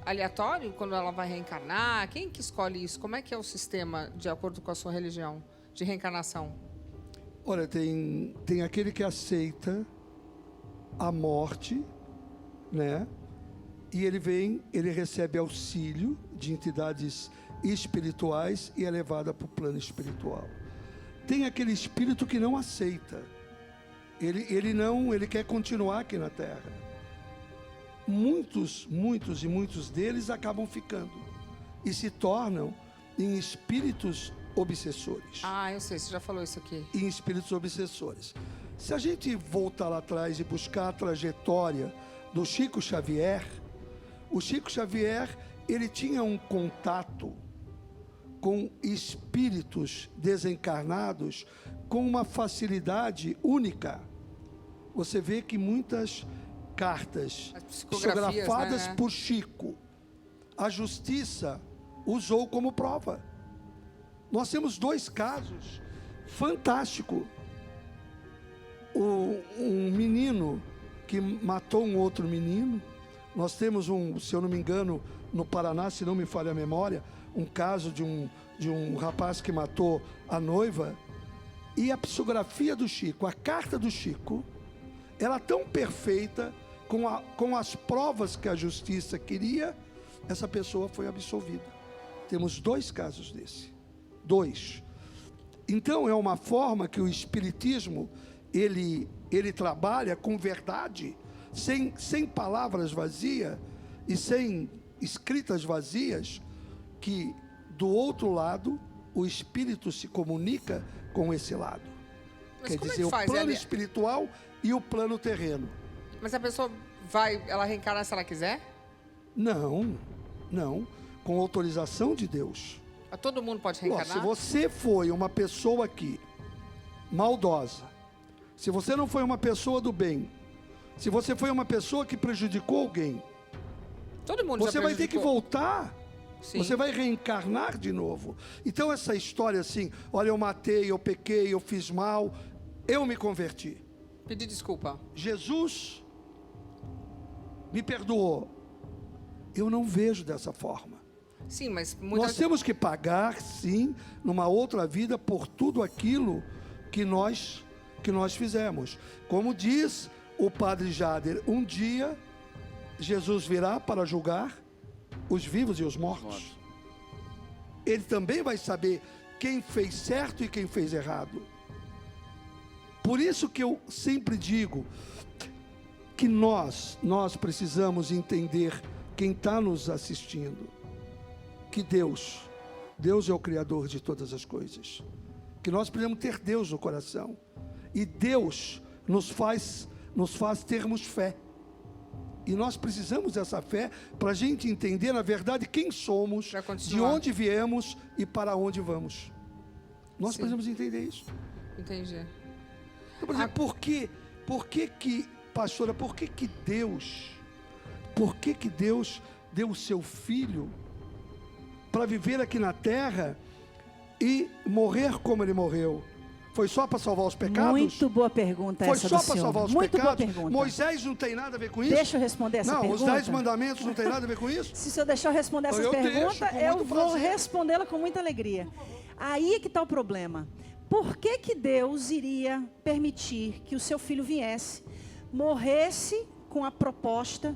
aleatório quando ela vai reencarnar? Quem que escolhe isso? Como é que é o sistema de acordo com a sua religião de reencarnação? Olha, tem aquele que aceita a morte, né? E ele recebe auxílio de entidades espirituais e é levado para o plano espiritual. Tem aquele espírito que não aceita. Ele quer continuar aqui na Terra. Muitos deles acabam ficando e se tornam em espíritos obsessores. Ah, eu sei, você já falou isso aqui. Em espíritos obsessores. Se a gente voltar lá atrás e buscar a trajetória do Chico Xavier, o Chico Xavier, ele tinha um contato com espíritos desencarnados com uma facilidade única. Você vê que muitas cartas psicografadas, né, por Chico, a justiça usou como prova. Nós temos 2 casos fantásticos. Um menino que matou um outro menino. Nós temos se eu não me engano, no Paraná, se não me falha a memória, um caso de um rapaz que matou a noiva. E a psicografia do Chico, a carta do Chico, era tão perfeita, com as provas que a justiça queria, essa pessoa foi absolvida. Temos 2 casos desse. 2. Então, é uma forma que o Espiritismo, ele trabalha com verdade, sem palavras vazias e sem escritas vazias, que do outro lado, o Espírito se comunica com esse lado. Mas quer como dizer, é que faz, o plano Eli? espiritual e o plano terreno. Mas a pessoa ela reencarna se ela quiser? Não. Com autorização de Deus. Todo mundo pode Ó, reencarnar? se você foi uma pessoa aqui maldosa, se você não foi uma pessoa do bem, se você foi uma pessoa que prejudicou alguém, Todo mundo você já vai ter que prejudicou. voltar. Sim. Você vai reencarnar de novo. Então essa história assim, olha, eu matei, eu pequei, eu fiz mal, eu me converti. Pedir desculpa. Jesus me perdoou. Eu não vejo dessa forma. Sim, mas Nós temos que pagar, sim, numa outra vida, por tudo aquilo que nós fizemos. Como diz o padre Jader, um dia Jesus virá para julgar os vivos e os mortos. Ele também vai saber quem fez certo e quem fez errado. Por isso que eu sempre digo que nós precisamos entender, quem está nos assistindo, que Deus é o Criador de todas as coisas. Que nós precisamos ter Deus no coração. E Deus nos faz termos fé. E nós precisamos dessa fé para a gente entender, na verdade, quem somos, de onde viemos e para onde vamos. Nós precisamos entender isso. Entendi. Então, por exemplo, pastora, por que Deus deu o seu Filho para viver aqui na terra e morrer como ele morreu? Foi só para salvar os pecados? Muito boa pergunta Foi essa só do para senhor. salvar os Muito boa pecados? pergunta. Moisés não tem nada a ver com isso? Deixa eu responder essa não, pergunta. os 10 mandamentos não tem nada a ver com isso? Se o senhor deixar eu responder essa Eu deixo, pergunta, com eu muito vou prazer. respondê-la com muita alegria. Aí é que está o problema. Por que Deus iria permitir que o seu filho viesse, morresse com a proposta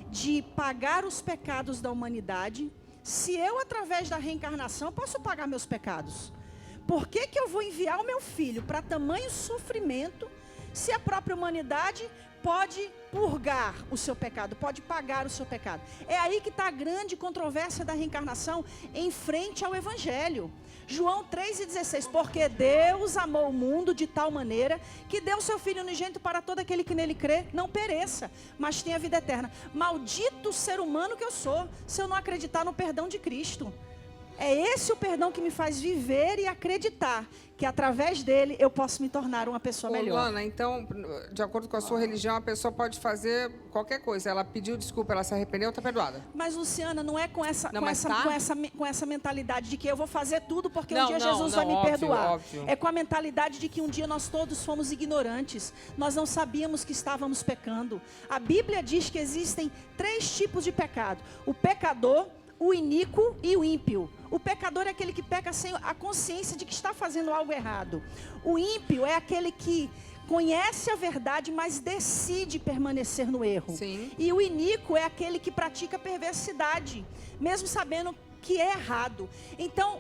de pagar os pecados da humanidade, se eu, através da reencarnação, posso pagar meus pecados? Por que eu vou enviar o meu filho para tamanho sofrimento, se a própria humanidade pode purgar o seu pecado, pode pagar o seu pecado? É aí que está a grande controvérsia da reencarnação em frente ao Evangelho. João 3,16, porque Deus amou o mundo de tal maneira que deu o seu Filho unigênito para todo aquele que nele crê, não pereça, mas tenha vida eterna. Maldito ser humano que eu sou, se eu não acreditar no perdão de Cristo. É esse o perdão que me faz viver e acreditar que através dele eu posso me tornar uma pessoa melhor. Luana, então, de acordo com a sua religião, a pessoa pode fazer qualquer coisa. Ela pediu desculpa, ela se arrependeu, está perdoada. Mas, Luciana, não é com essa, Não, com, mas essa, tá? com essa mentalidade de que eu vou fazer tudo porque um Não, dia não, Jesus não, vai me óbvio, perdoar. óbvio. É com a mentalidade de que um dia nós todos fomos ignorantes. Nós não sabíamos que estávamos pecando. A Bíblia diz que existem 3 tipos de pecado. O pecador, o iníquo e o ímpio. O pecador é aquele que peca sem a consciência de que está fazendo algo errado. O ímpio é aquele que conhece a verdade, mas decide permanecer no erro. Sim. E o iníquo é aquele que pratica perversidade, mesmo sabendo que é errado. Então,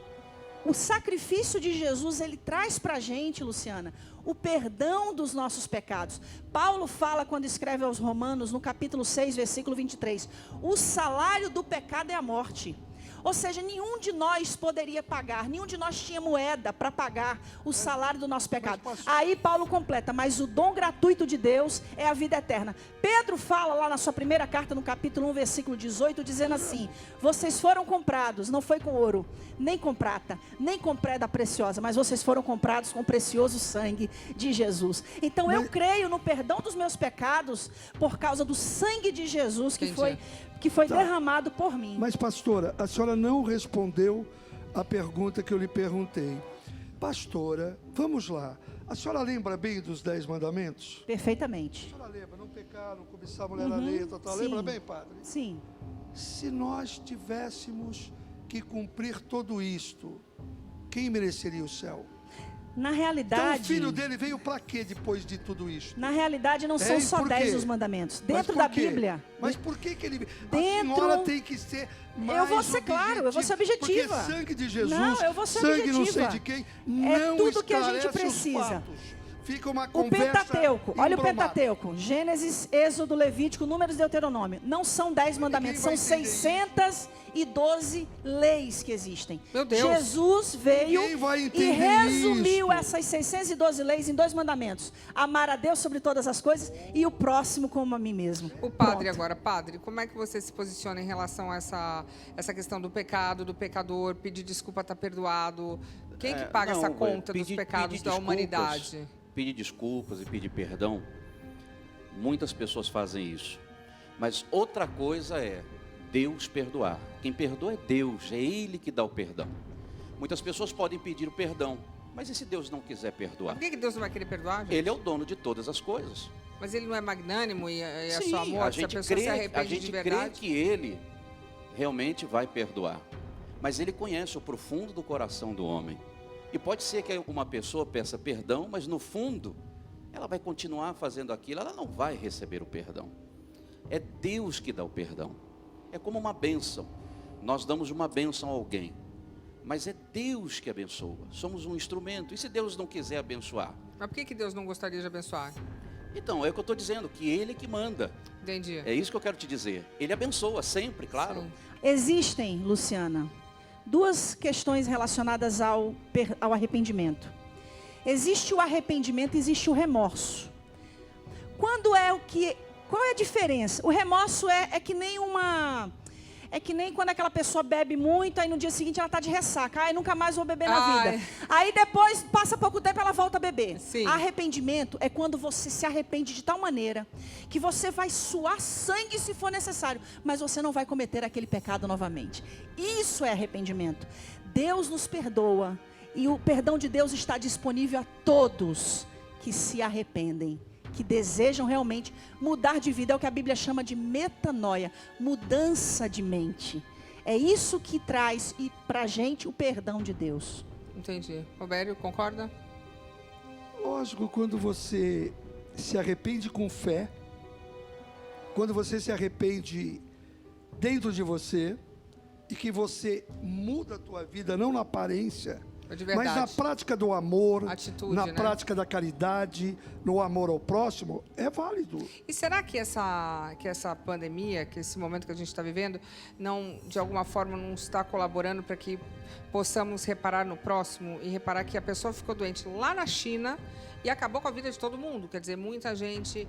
o sacrifício de Jesus, ele traz para a gente, Luciana, o perdão dos nossos pecados. Paulo fala quando escreve aos Romanos, no capítulo 6, versículo 23, o salário do pecado é a morte. Ou seja, nenhum de nós poderia pagar, nenhum de nós tinha moeda para pagar o salário do nosso pecado. Aí Paulo completa, mas o dom gratuito de Deus é a vida eterna. Pedro fala lá na sua primeira carta, no capítulo 1, versículo 18, dizendo assim, vocês foram comprados, não foi com ouro, nem com prata, nem com preda preciosa, mas vocês foram comprados com o precioso sangue de Jesus. Então eu creio no perdão dos meus pecados por causa do sangue de Jesus que foi derramado por mim. Mas, pastora, a senhora não respondeu a pergunta que eu lhe perguntei. Pastora, vamos lá. A senhora lembra bem dos 10 mandamentos? Perfeitamente. A senhora lembra? Não pecar, não cobiçar a mulher alheia, tal. Lembra bem, padre? Sim. Se nós tivéssemos que cumprir tudo isto, quem mereceria o céu? Na Então realidade... o filho dele veio para quê depois de tudo isso? Na realidade não são só 10 os mandamentos. Dentro da Bíblia... Mas por que ele... Dentro... A senhora tem que ser mais Eu vou ser claro, eu vou ser objetiva. Porque sangue de Jesus, não, eu vou ser sangue objetiva. não sei de quem, não tudo que a gente esclarece precisa. os fatos. Fica uma O conversa Pentateuco, olha o embromada. Pentateuco, Gênesis, Êxodo, Levítico, Números, Deuteronômio. Não são 10 mandamentos, são vai entender 612 leis que existem. Meu Deus. Jesus veio Ninguém vai e entender resumiu isso. essas 612 leis em 2 mandamentos. Amar a Deus sobre todas as coisas e o próximo como a mim mesmo. O padre Pronto. agora, padre, como é que você se posiciona em relação a essa questão do pecado, do pecador, pedir desculpa, tá perdoado? Quem que paga essa conta dos pecados da humanidade? Pedir desculpas e pedir perdão, muitas pessoas fazem isso. Mas outra coisa é Deus perdoar. Quem perdoa é Deus, é Ele que dá o perdão. Muitas pessoas podem pedir o perdão, mas e se Deus não quiser perdoar? Por que Deus não vai querer perdoar, gente? Ele é o dono de todas as coisas. Mas ele não é magnânimo e é Sim, só amor? Se a pessoa se arrepende de crê verdade? que Ele realmente vai perdoar. Mas Ele conhece o profundo do coração do homem. E pode ser que uma pessoa peça perdão, mas no fundo, ela vai continuar fazendo aquilo, ela não vai receber o perdão. É Deus que dá o perdão. É como uma bênção. Nós damos uma bênção a alguém, mas é Deus que abençoa. Somos um instrumento. E se Deus não quiser abençoar? Mas por que Deus não gostaria de abençoar? Então, é o que eu estou dizendo, que Ele que manda. Entendi. É isso que eu quero te dizer. Ele abençoa sempre, claro. Sim. Existem, Luciana, 2 questões relacionadas ao arrependimento. Existe o arrependimento, existe o remorso. Qual é a diferença? O remorso é que nem É que nem quando aquela pessoa bebe muito, aí no dia seguinte ela está de ressaca. Ai, nunca mais vou beber na vida. Aí depois, passa pouco tempo, ela volta a beber. Sim. Arrependimento é quando você se arrepende de tal maneira que você vai suar sangue se for necessário, mas você não vai cometer aquele pecado novamente. Isso é arrependimento. Deus nos perdoa E o perdão de Deus está disponível a todos que se arrependem, que desejam realmente mudar de vida. É o que a Bíblia chama de metanoia, mudança de mente. É isso que traz para a gente o perdão de Deus. Entendi. Robério, concorda? Lógico, quando você se arrepende com fé, quando você se arrepende dentro de você, e que você muda a tua vida, não na aparência, De verdade. mas na prática do amor, Atitude, na né? prática da caridade, no amor ao próximo, é válido. E será que essa pandemia, que esse momento que a gente está vivendo, não, de alguma forma, não está colaborando para que possamos reparar no próximo e reparar que a pessoa ficou doente lá na China e acabou com a vida de todo mundo? Quer dizer, muita gente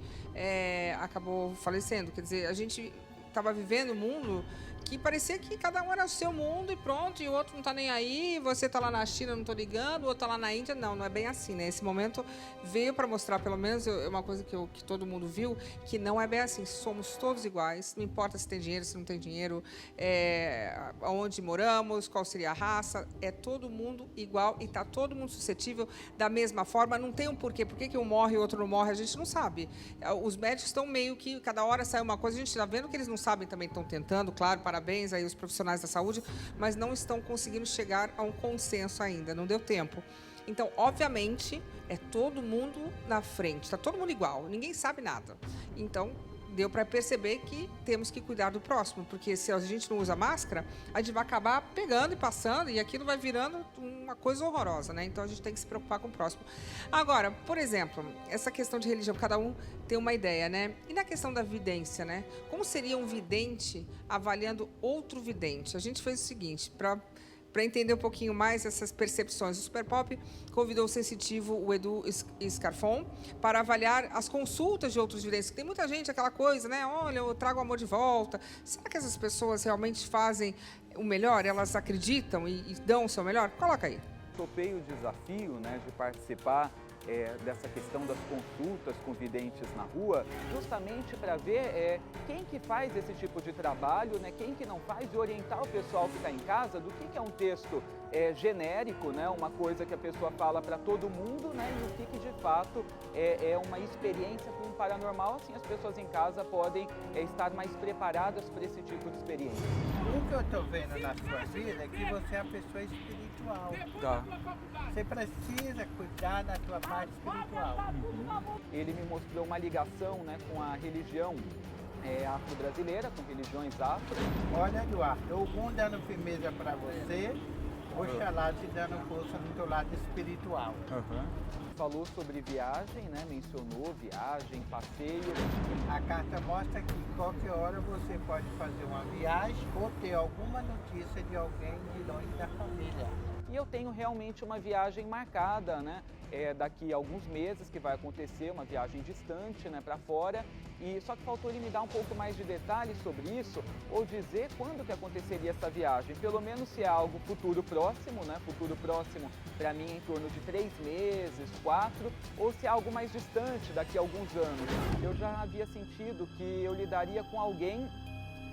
acabou falecendo. Quer dizer, a gente estava vivendo um mundo que parecia que cada um era o seu mundo e pronto, e o outro não está nem aí, você está lá na China, não estou ligando, o outro está lá na Índia. Não é bem assim, né? Esse momento veio para mostrar, pelo menos é uma coisa que todo mundo viu, que não é bem assim. Somos todos iguais, não importa se tem dinheiro, se não tem dinheiro, aonde moramos, qual seria a raça, é todo mundo igual e está todo mundo suscetível da mesma forma. Não tem um porquê. Por que um morre e o outro não morre? A gente não sabe. Os médicos estão meio que, cada hora sai uma coisa, a gente está vendo que eles não sabem também, estão tentando, claro, parabéns aí os profissionais da saúde, mas não estão conseguindo chegar a um consenso ainda, não deu tempo. Então, obviamente, é todo mundo na frente, está todo mundo igual, ninguém sabe nada. Então, deu para perceber que temos que cuidar do próximo, porque se a gente não usa máscara, a gente vai acabar pegando e passando, e aquilo vai virando uma coisa horrorosa, né? Então a gente tem que se preocupar com o próximo. Agora, por exemplo, essa questão de religião, cada um tem uma ideia, né? E na questão da vidência, né? Como seria um vidente avaliando outro vidente? A gente fez o seguinte, para entender um pouquinho mais essas percepções. O Super Pop convidou o sensitivo, o Edu Scarfon, para avaliar as consultas de outros videntes. Tem muita gente, aquela coisa, né? Olha, eu trago o amor de volta. Será que essas pessoas realmente fazem o melhor? Elas acreditam e dão o seu melhor? Coloca aí. Topei o desafio, né, de participar dessa questão das consultas com videntes na rua, justamente para ver quem que faz esse tipo de trabalho, né, quem que não faz, e orientar o pessoal que está em casa do que é um texto genérico, né, uma coisa que a pessoa fala para todo mundo, né, e o que de fato é uma experiência com o paranormal. Assim as pessoas em casa podem estar mais preparadas para esse tipo de experiência. O que eu estou vendo na sua vida é que você é uma pessoa espiritual. Tá. Você precisa cuidar da sua parte espiritual. Ele me mostrou uma ligação, né, com a religião afro-brasileira, com religiões afro. Olha, Eduardo, o mundo dando firmeza para você, Oxalá te dando força no teu lado espiritual. Falou sobre viagem, né? Mencionou viagem, passeio. A carta mostra que qualquer hora você pode fazer uma viagem ou ter alguma notícia de alguém de longe da família. E eu tenho realmente uma viagem marcada, né? Daqui a alguns meses que vai acontecer, uma viagem distante, né, para fora. E só que faltou ele me dar um pouco mais de detalhes sobre isso, ou dizer quando que aconteceria essa viagem. Pelo menos se é algo futuro próximo, né? Futuro próximo para mim em torno de 3 meses, 4, ou se é algo mais distante, daqui a alguns anos. Eu já havia sentido que eu lidaria com alguém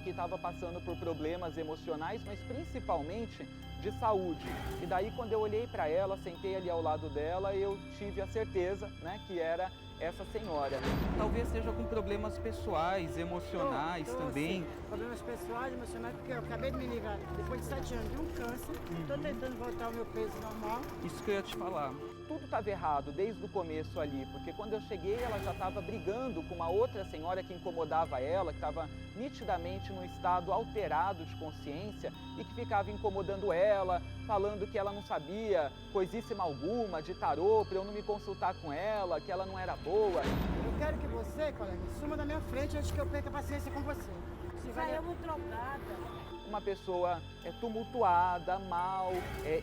que estava passando por problemas emocionais, mas principalmente de saúde. E daí quando eu olhei para ela, sentei ali ao lado dela, eu tive a certeza, né, que era essa senhora. Talvez seja com problemas pessoais, emocionais também. Sim. Problemas pessoais, emocionais, porque eu acabei de me livrar depois de 7 anos de um câncer. Estou tentando voltar ao meu peso normal. Isso que eu ia te falar. Tudo estava errado desde o começo ali, porque quando eu cheguei ela já estava brigando com uma outra senhora que incomodava ela, que estava nitidamente num estado alterado de consciência e que ficava incomodando ela, falando que ela não sabia coisíssima alguma de tarô, para eu não me consultar com ela, que ela não era boa. Eu quero que você, colega, suma da minha frente antes que eu perca a paciência com você. Você vai muito trocada. Uma pessoa tumultuada, mal,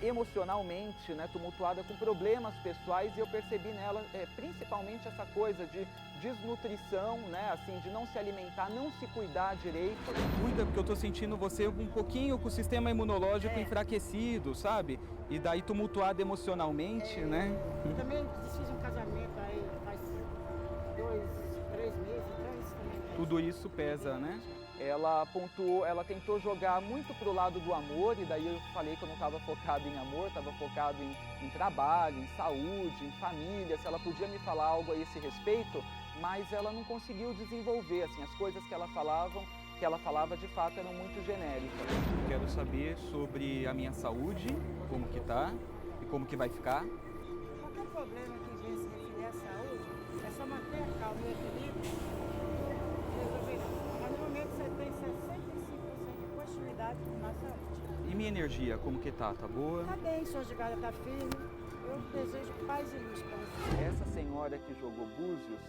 emocionalmente, né, tumultuada, com problemas pessoais, e eu percebi nela principalmente essa coisa de desnutrição, né, assim, de não se alimentar, não se cuidar direito. Cuida, porque eu tô sentindo você um pouquinho com o sistema imunológico enfraquecido, sabe? E daí tumultuada emocionalmente, né? Eu também desfiz um casamento aí faz 2, 3 meses, então isso também. Tudo isso pesa, né? ela pontuou, ela tentou jogar muito pro lado do amor, e daí eu falei que eu não estava focado em amor, estava focado em trabalho, em saúde, em família, se ela podia me falar algo a esse respeito, mas ela não conseguiu desenvolver, assim, as coisas que ela falava de fato eram muito genéricas. Quero saber sobre a minha saúde, como que tá e como que vai ficar. Qualquer problema que venha se referir à saúde, é só manter a calma e o equilíbrio e resolverá. Mas no momento você tem 65% de continuidade na saúde. E minha energia, como que tá? Tá boa? Tá bem, sua jogada tá firme. Eu desejo paz e luz para você. Essa senhora que jogou búzios,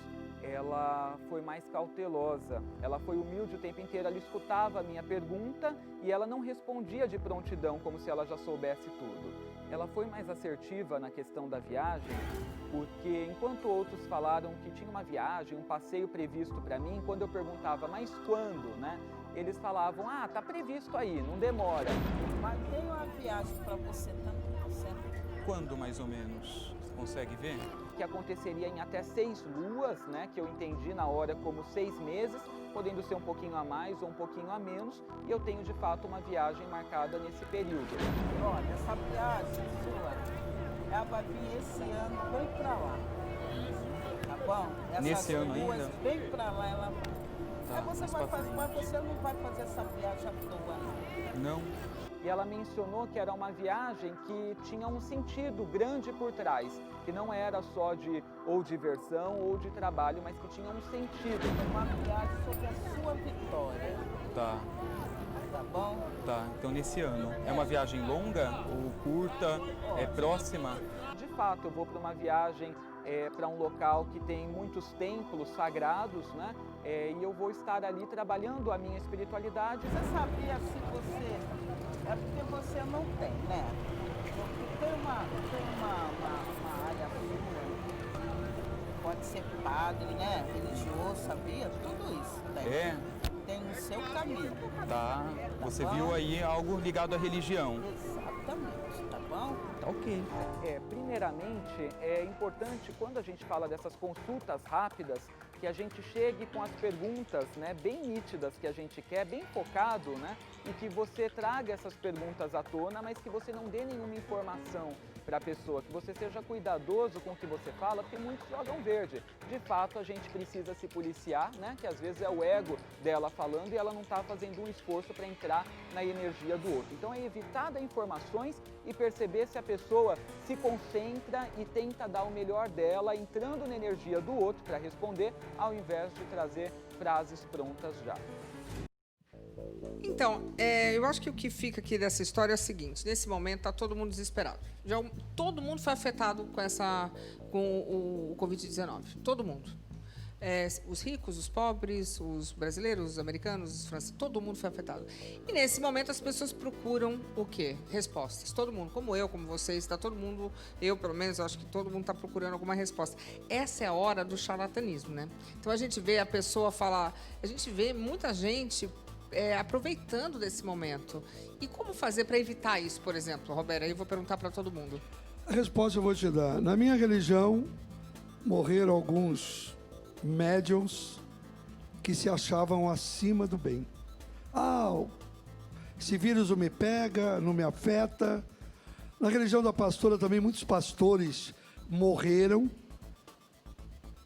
ela foi mais cautelosa, ela foi humilde o tempo inteiro, ela escutava a minha pergunta e ela não respondia de prontidão, como se ela já soubesse tudo. Ela foi mais assertiva na questão da viagem, porque enquanto outros falaram que tinha uma viagem, um passeio previsto para mim, quando eu perguntava, mas quando, né? Eles falavam, tá previsto aí, não demora. Mas tem uma viagem para você também, certo? Quando mais ou menos? Você consegue ver? Que aconteceria em até 6 luas, né, que eu entendi na hora como 6 meses, podendo ser um pouquinho a mais ou um pouquinho a menos, e eu tenho de fato uma viagem marcada nesse período. Olha, essa viagem sua, ela vai vir esse ano bem para lá, tá bom? Essas nesse ano luas, ainda? bem para lá, ela... Tá, Aí você vai fazer, mas você não vai fazer essa viagem à toa, não? E ela mencionou que era uma viagem que tinha um sentido grande por trás, que não era só de ou diversão ou de trabalho, mas que tinha um sentido. uma viagem sobre a sua vitória, Tá, tá bom? tá. Então nesse ano. É uma viagem longa ou curta? É próxima? De fato, eu vou para uma viagem para um local que tem muitos templos sagrados, né? E eu vou estar ali trabalhando a minha espiritualidade. Você sabia se você... É porque você não tem, né? Porque tem uma área sua, pode ser padre, né? Religioso, sabia? Tudo isso tem. É? Tem o seu caminho. Tá. Você bom? viu aí algo ligado à religião. Exatamente, tá bom? Tá ok. Primeiramente, é importante, quando a gente fala dessas consultas rápidas, que a gente chegue com as perguntas, né, bem nítidas que a gente quer, bem focado, né, e que você traga essas perguntas à tona, mas que você não dê nenhuma informação para a pessoa, que você seja cuidadoso com o que você fala, porque muitos jogam verde. De fato, a gente precisa se policiar, né, que às vezes é o ego dela falando e ela não está fazendo um esforço para entrar na energia do outro. Então é evitar dar informações e perceber se a pessoa se concentra e tenta dar o melhor dela, entrando na energia do outro para responder, ao invés de trazer frases prontas já. Então, eu acho que o que fica aqui dessa história é o seguinte: nesse momento está todo mundo desesperado. Todo mundo foi afetado com o Covid-19. Todo mundo. Os ricos, os pobres, os brasileiros, os americanos, os franceses, todo mundo foi afetado. E nesse momento as pessoas procuram o quê? Respostas. Todo mundo, como eu, como vocês, está todo mundo, eu pelo menos, acho que todo mundo está procurando alguma resposta. Essa é a hora do charlatanismo, né? Então a gente vê a pessoa falar, a gente vê muita gente aproveitando desse momento. E como fazer para evitar isso, por exemplo, Roberto? Aí eu vou perguntar para todo mundo. A resposta eu vou te dar. Na minha religião, morreram alguns médiuns que se achavam acima do bem. Esse vírus não me pega, não me afeta. Na religião da pastora também, muitos pastores morreram,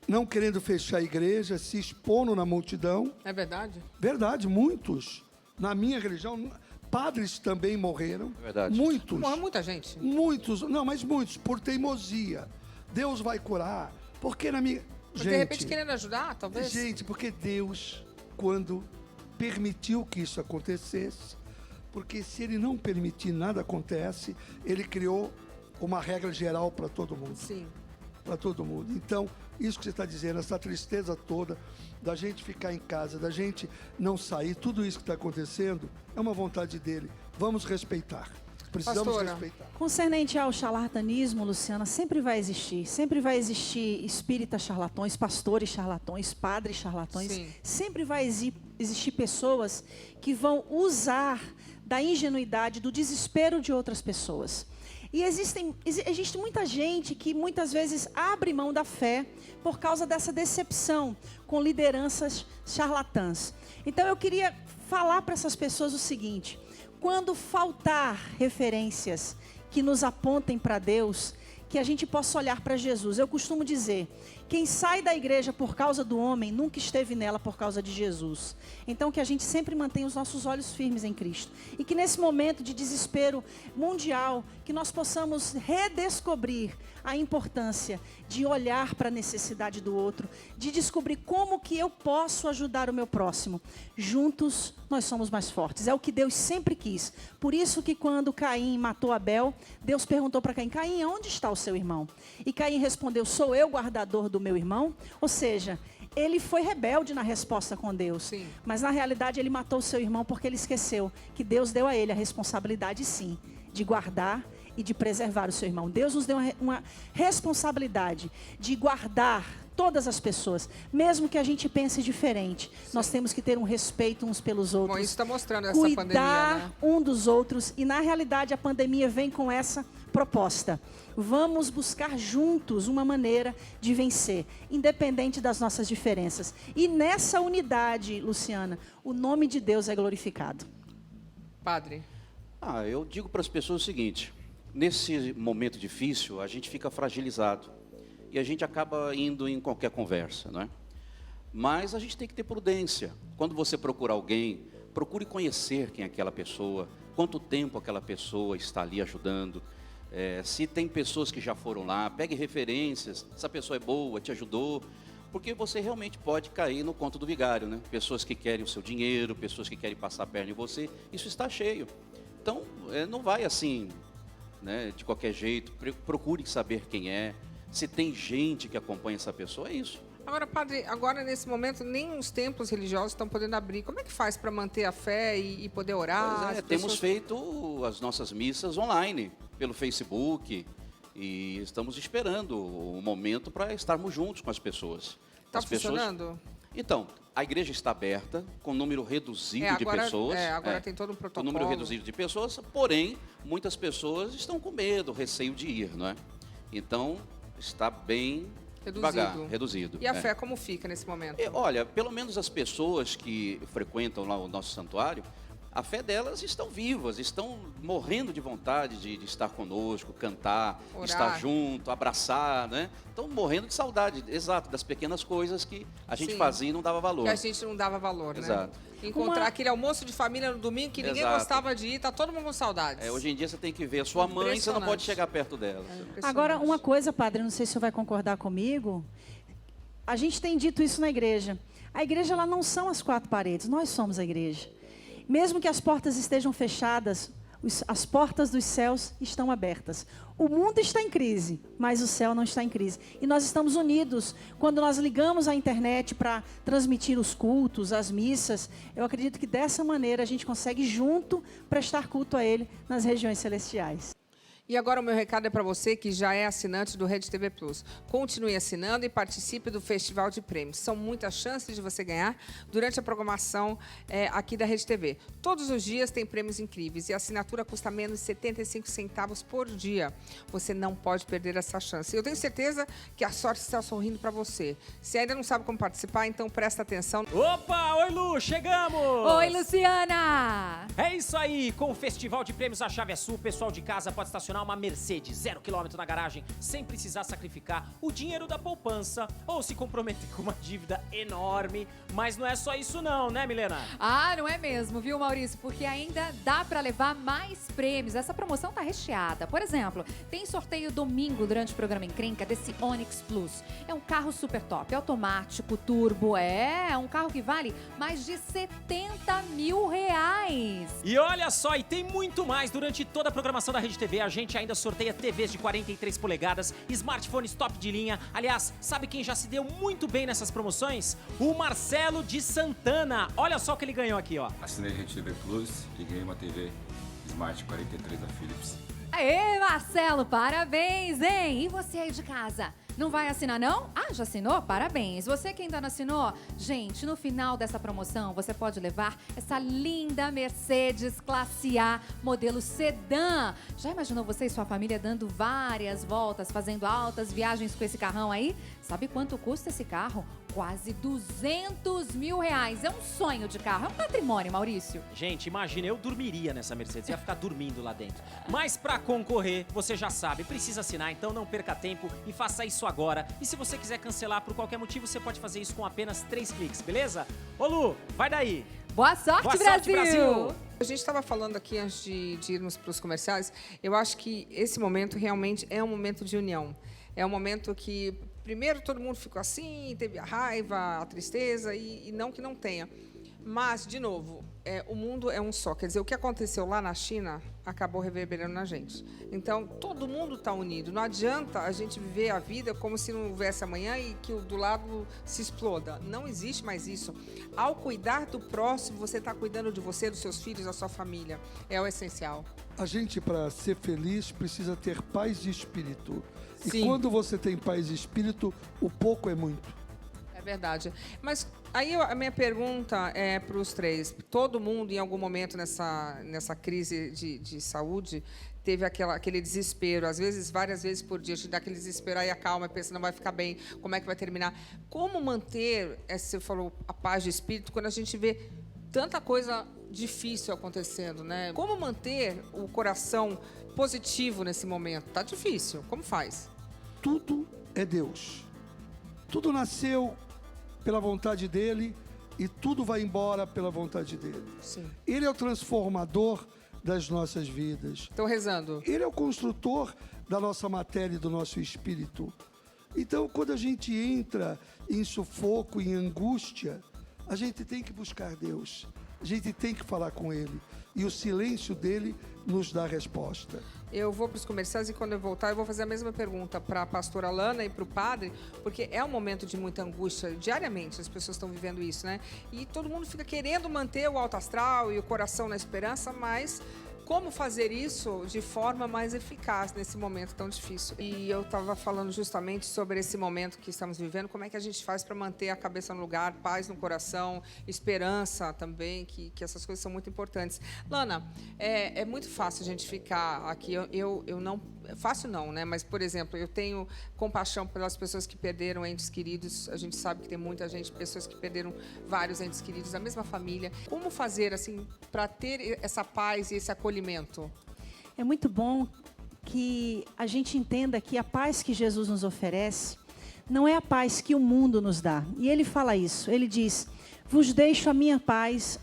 não querendo fechar a igreja, se expondo na multidão. É verdade? Verdade, muitos. Na minha religião, padres também morreram. É verdade. Muitos. Morreu muita gente. Muitos, não, mas muitos, por teimosia. Deus vai curar. Porque na minha... Mas de repente querendo ajudar, talvez? Gente, porque Deus, quando permitiu que isso acontecesse, porque se Ele não permitir, nada acontece, Ele criou uma regra geral para todo mundo. Sim. Para todo mundo. Então, isso que você está dizendo, essa tristeza toda, da gente ficar em casa, da gente não sair, tudo isso que está acontecendo, é uma vontade dele. Vamos respeitar. Precisamos Pastora. respeitar. Concernente ao charlatanismo, Luciana, sempre vai existir espíritas charlatões, pastores charlatões, padres charlatões. Sim. Sempre vai existir pessoas que vão usar da ingenuidade, do desespero de outras pessoas. E existe muita gente que muitas vezes abre mão da fé por causa dessa decepção com lideranças charlatãs. Então eu queria falar para essas pessoas o seguinte: quando faltar referências que nos apontem para Deus, que a gente possa olhar para Jesus. Eu costumo dizer, quem sai da igreja por causa do homem, nunca esteve nela por causa de Jesus. Então que a gente sempre mantenha os nossos olhos firmes em Cristo. E que nesse momento de desespero mundial, que nós possamos redescobrir a importância de olhar para a necessidade do outro, de descobrir como que eu posso ajudar o meu próximo. Juntos nós somos mais fortes. É o que Deus sempre quis. Por isso que quando Caim matou Abel, Deus perguntou para Caim: Caim, onde está o seu irmão? E Caim respondeu: sou eu guardador do meu irmão? Ou seja, ele foi rebelde na resposta com Deus. Sim. Mas na realidade ele matou o seu irmão porque ele esqueceu que Deus deu a ele a responsabilidade, sim, de guardar e de preservar o seu irmão. Deus nos deu uma responsabilidade de guardar todas as pessoas, mesmo que a gente pense diferente. Sim. Nós temos que ter um respeito uns pelos outros. Bom, isso está mostrando essa cuidar pandemia, né? um dos outros. E na realidade a pandemia vem com essa proposta. Vamos buscar juntos uma maneira de vencer, independente das nossas diferenças. E nessa unidade, Luciana, o nome de Deus é glorificado. Padre. Eu digo para as pessoas o seguinte: nesse momento difícil, a gente fica fragilizado e a gente acaba indo em qualquer conversa, não é? Mas a gente tem que ter prudência. Quando você procura alguém, procure conhecer quem é aquela pessoa, quanto tempo aquela pessoa está ali ajudando. Se tem pessoas que já foram lá, pegue referências, essa pessoa é boa, te ajudou, porque você realmente pode cair no conto do vigário, né? Pessoas que querem o seu dinheiro, pessoas que querem passar a perna em você, isso está cheio. Então, não vai assim, né, de qualquer jeito. Procure saber quem é, se tem gente que acompanha essa pessoa, é isso. Agora, padre, agora nesse momento nem os templos religiosos estão podendo abrir. Como é que faz para manter a fé e poder orar? Temos feito as nossas missas online, pelo Facebook, e estamos esperando o momento para estarmos juntos com as pessoas. Está funcionando? Então, a igreja está aberta, com número reduzido de pessoas. Agora tem todo um protocolo. Com número reduzido de pessoas, porém, muitas pessoas estão com medo, receio de ir, não é? Então, está bem devagar, reduzido. E a fé como fica nesse momento? Olha, pelo menos as pessoas que frequentam lá o nosso santuário, a fé delas estão vivas, estão morrendo de vontade de estar conosco, cantar, orar, estar junto, abraçar, né? Estão morrendo de saudade, exato, das pequenas coisas que a gente fazia e não dava valor. Que a gente não dava valor, exato, né? Encontrar aquele almoço de família no domingo que ninguém gostava de ir, tá todo mundo com saudades. Hoje em dia você tem que ver a sua mãe, você não pode chegar perto dela. Agora, uma coisa, padre, não sei se o senhor vai concordar comigo, a gente tem dito isso na igreja. A igreja, ela não são as quatro paredes, nós somos a igreja. Mesmo que as portas estejam fechadas, as portas dos céus estão abertas. O mundo está em crise, mas o céu não está em crise. E nós estamos unidos. Quando nós ligamos a internet para transmitir os cultos, as missas, eu acredito que dessa maneira a gente consegue junto prestar culto a Ele nas regiões celestiais. E agora o meu recado é para você que já é assinante do Rede TV Plus. Continue assinando e participe do Festival de Prêmios. São muitas chances de você ganhar durante a programação aqui da Rede TV. Todos os dias tem prêmios incríveis e a assinatura custa menos de 75 centavos por dia. Você não pode perder essa chance. Eu tenho certeza que a sorte está sorrindo para você. Se ainda não sabe como participar, então presta atenção. Opa! Oi, Lu! Chegamos! Oi, Luciana! É isso aí! Com o Festival de Prêmios A Chave é Sua, o pessoal de casa pode estacionar uma Mercedes 0 km na garagem sem precisar sacrificar o dinheiro da poupança ou se comprometer com uma dívida enorme. Mas não é só isso não, né, Milena? Não é mesmo, viu, Maurício? Porque ainda dá pra levar mais prêmios. Essa promoção tá recheada. Por exemplo, tem sorteio domingo durante o programa Encrenca desse Onix Plus. É um carro super top, automático, turbo, é um carro que vale mais de 70 mil reais. E olha só, e tem muito mais. Durante toda a programação da Rede TV, a gente ainda sorteia TVs de 43 polegadas, smartphones top de linha. Aliás, sabe quem já se deu muito bem nessas promoções? O Marcelo de Santana. Olha só o que ele ganhou aqui, ó. Assinei Rede TV Plus e ganhei uma TV Smart 43 da Philips. Aê, Marcelo, parabéns, hein? E você aí de casa? Não vai assinar, não? Ah, já assinou? Parabéns. Você que ainda não assinou, gente, no final dessa promoção, você pode levar essa linda Mercedes Classe A, modelo sedã. Já imaginou você e sua família dando várias voltas, fazendo altas viagens com esse carrão aí? Sabe quanto custa esse carro? Quase 200 mil reais. É um sonho de carro, é um patrimônio, Maurício. Gente, imagina, eu dormiria nessa Mercedes, ia ficar dormindo lá dentro. Mas pra concorrer, você já sabe, precisa assinar, então não perca tempo e faça isso agora. E se você quiser cancelar por qualquer motivo, você pode fazer isso com apenas 3 cliques, beleza? Ô Lu, vai daí. Boa sorte, Boa Brasil! sorte, Brasil! A gente estava falando aqui antes de irmos para os comerciais, eu acho que esse momento realmente é um momento de união. É um momento que, primeiro, todo mundo ficou assim, teve a raiva, a tristeza, e não que não tenha. Mas, de novo, o mundo é um só. Quer dizer, o que aconteceu lá na China acabou reverberando na gente. Então, todo mundo está unido. Não adianta a gente viver a vida como se não houvesse amanhã e que o do lado se exploda. Não existe mais isso. Ao cuidar do próximo, você está cuidando de você, dos seus filhos, da sua família. É o essencial. A gente, para ser feliz, precisa ter paz de espírito. E Sim. quando você tem paz de espírito, o pouco é muito. É verdade. Mas aí a minha pergunta é para os três. Todo mundo, em algum momento nessa crise de saúde, teve aquele desespero. Às vezes, várias vezes por dia, te dá aquele desespero, aí acalma, pensa, não vai ficar bem, como é que vai terminar? Como manter, você falou, a paz de espírito, quando a gente vê tanta coisa difícil acontecendo, né? Como manter o coração positivo nesse momento? Tá difícil. Como faz? Tudo é Deus. Tudo nasceu pela vontade dele e tudo vai embora pela vontade dele. Sim. Ele é o transformador das nossas vidas. Estou rezando. Ele é o construtor da nossa matéria e do nosso espírito. Então, quando a gente entra em sufoco, em angústia, a gente tem que buscar Deus. A gente tem que falar com Ele. E o silêncio dele nos dá resposta. Eu vou para os comerciais e quando eu voltar eu vou fazer a mesma pergunta para a pastora Lana e para o padre, porque é um momento de muita angústia, diariamente as pessoas estão vivendo isso, né? E todo mundo fica querendo manter o alto astral e o coração na esperança, mas como fazer isso de forma mais eficaz nesse momento tão difícil? E eu estava falando justamente sobre esse momento que estamos vivendo, como é que a gente faz para manter a cabeça no lugar, paz no coração, esperança também, que essas coisas são muito importantes. Lana, é muito fácil a gente ficar aqui, eu não... Fácil não, né? Mas, por exemplo, eu tenho compaixão pelas pessoas que perderam entes queridos. A gente sabe que tem muita gente, pessoas que perderam vários entes queridos da mesma família. Como fazer, assim, para ter essa paz e esse acolhimento? É muito bom que a gente entenda que a paz que Jesus nos oferece não é a paz que o mundo nos dá. E ele fala isso, ele diz: vos deixo a minha paz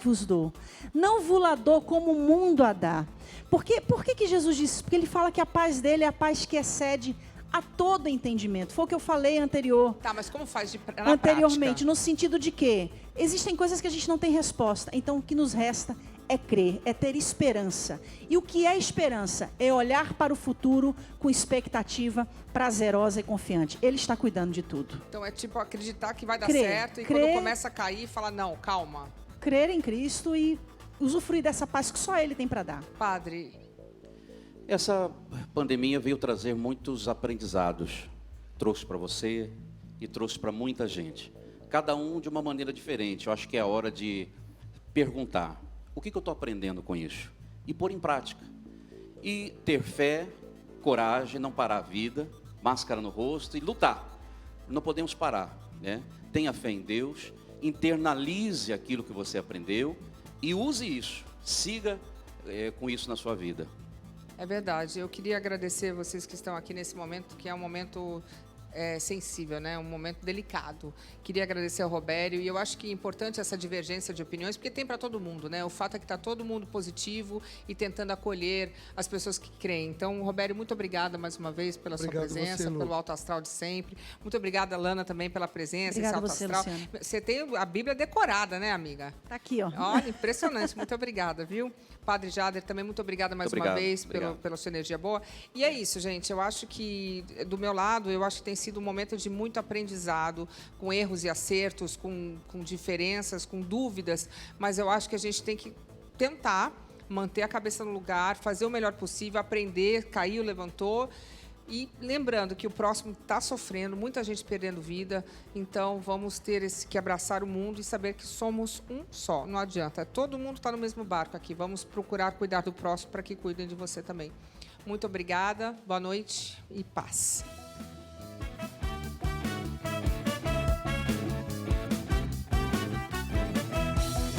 vos dou. Não vos-la dou como o mundo a dá. Por que Jesus disse isso? Porque ele fala que a paz dele é a paz que excede a todo entendimento. Foi o que eu falei anterior. Tá, mas como faz anteriormente, prática? No sentido de que existem coisas que a gente não tem resposta. Então, o que nos resta é crer, é ter esperança. E o que é esperança? É olhar para o futuro com expectativa prazerosa e confiante. Ele está cuidando de tudo. Então, é tipo acreditar que vai dar Crer, certo e crer, quando começa a cair, fala, não, calma. Crer em Cristo e usufruir dessa paz que só Ele tem para dar. Padre, essa pandemia veio trazer muitos aprendizados. Trouxe para você e trouxe para muita gente. Cada um de uma maneira diferente. Eu acho que é a hora de perguntar: o que eu estou aprendendo com isso? E pôr em prática. E ter fé, coragem, não parar a vida, máscara no rosto e lutar. Não podemos parar, né? Tenha fé em Deus, internalize aquilo que você aprendeu e use isso. Siga com isso na sua vida. é verdade. Eu queria agradecer vocês que estão aqui nesse momento, que é um momento sensível, né? Um momento delicado. Queria agradecer ao Robério, e eu acho que é importante essa divergência de opiniões, porque tem para todo mundo, né? O fato é que está todo mundo positivo e tentando acolher as pessoas que creem. Então, Robério, muito obrigada mais uma vez pela sua presença, pelo alto astral de sempre. Muito obrigada, Lana, também pela presença, Obrigada esse alto você, astral. Luciana. Você tem a Bíblia decorada, né, amiga? Tá aqui, ó. Olha, impressionante. Muito obrigada, viu? Padre Jader, também muito obrigada mais uma vez pela sua energia boa. E é isso, gente. Eu acho que, do meu lado, eu acho que tem sido um momento de muito aprendizado, com erros e acertos, com diferenças, com dúvidas, mas eu acho que a gente tem que tentar manter a cabeça no lugar, fazer o melhor possível, aprender, caiu, levantou, E lembrando que o próximo está sofrendo, muita gente perdendo vida, então vamos ter que abraçar o mundo e saber que somos um só. Não adianta, todo mundo está no mesmo barco aqui. Vamos procurar cuidar do próximo para que cuidem de você também. Muito obrigada, boa noite e paz.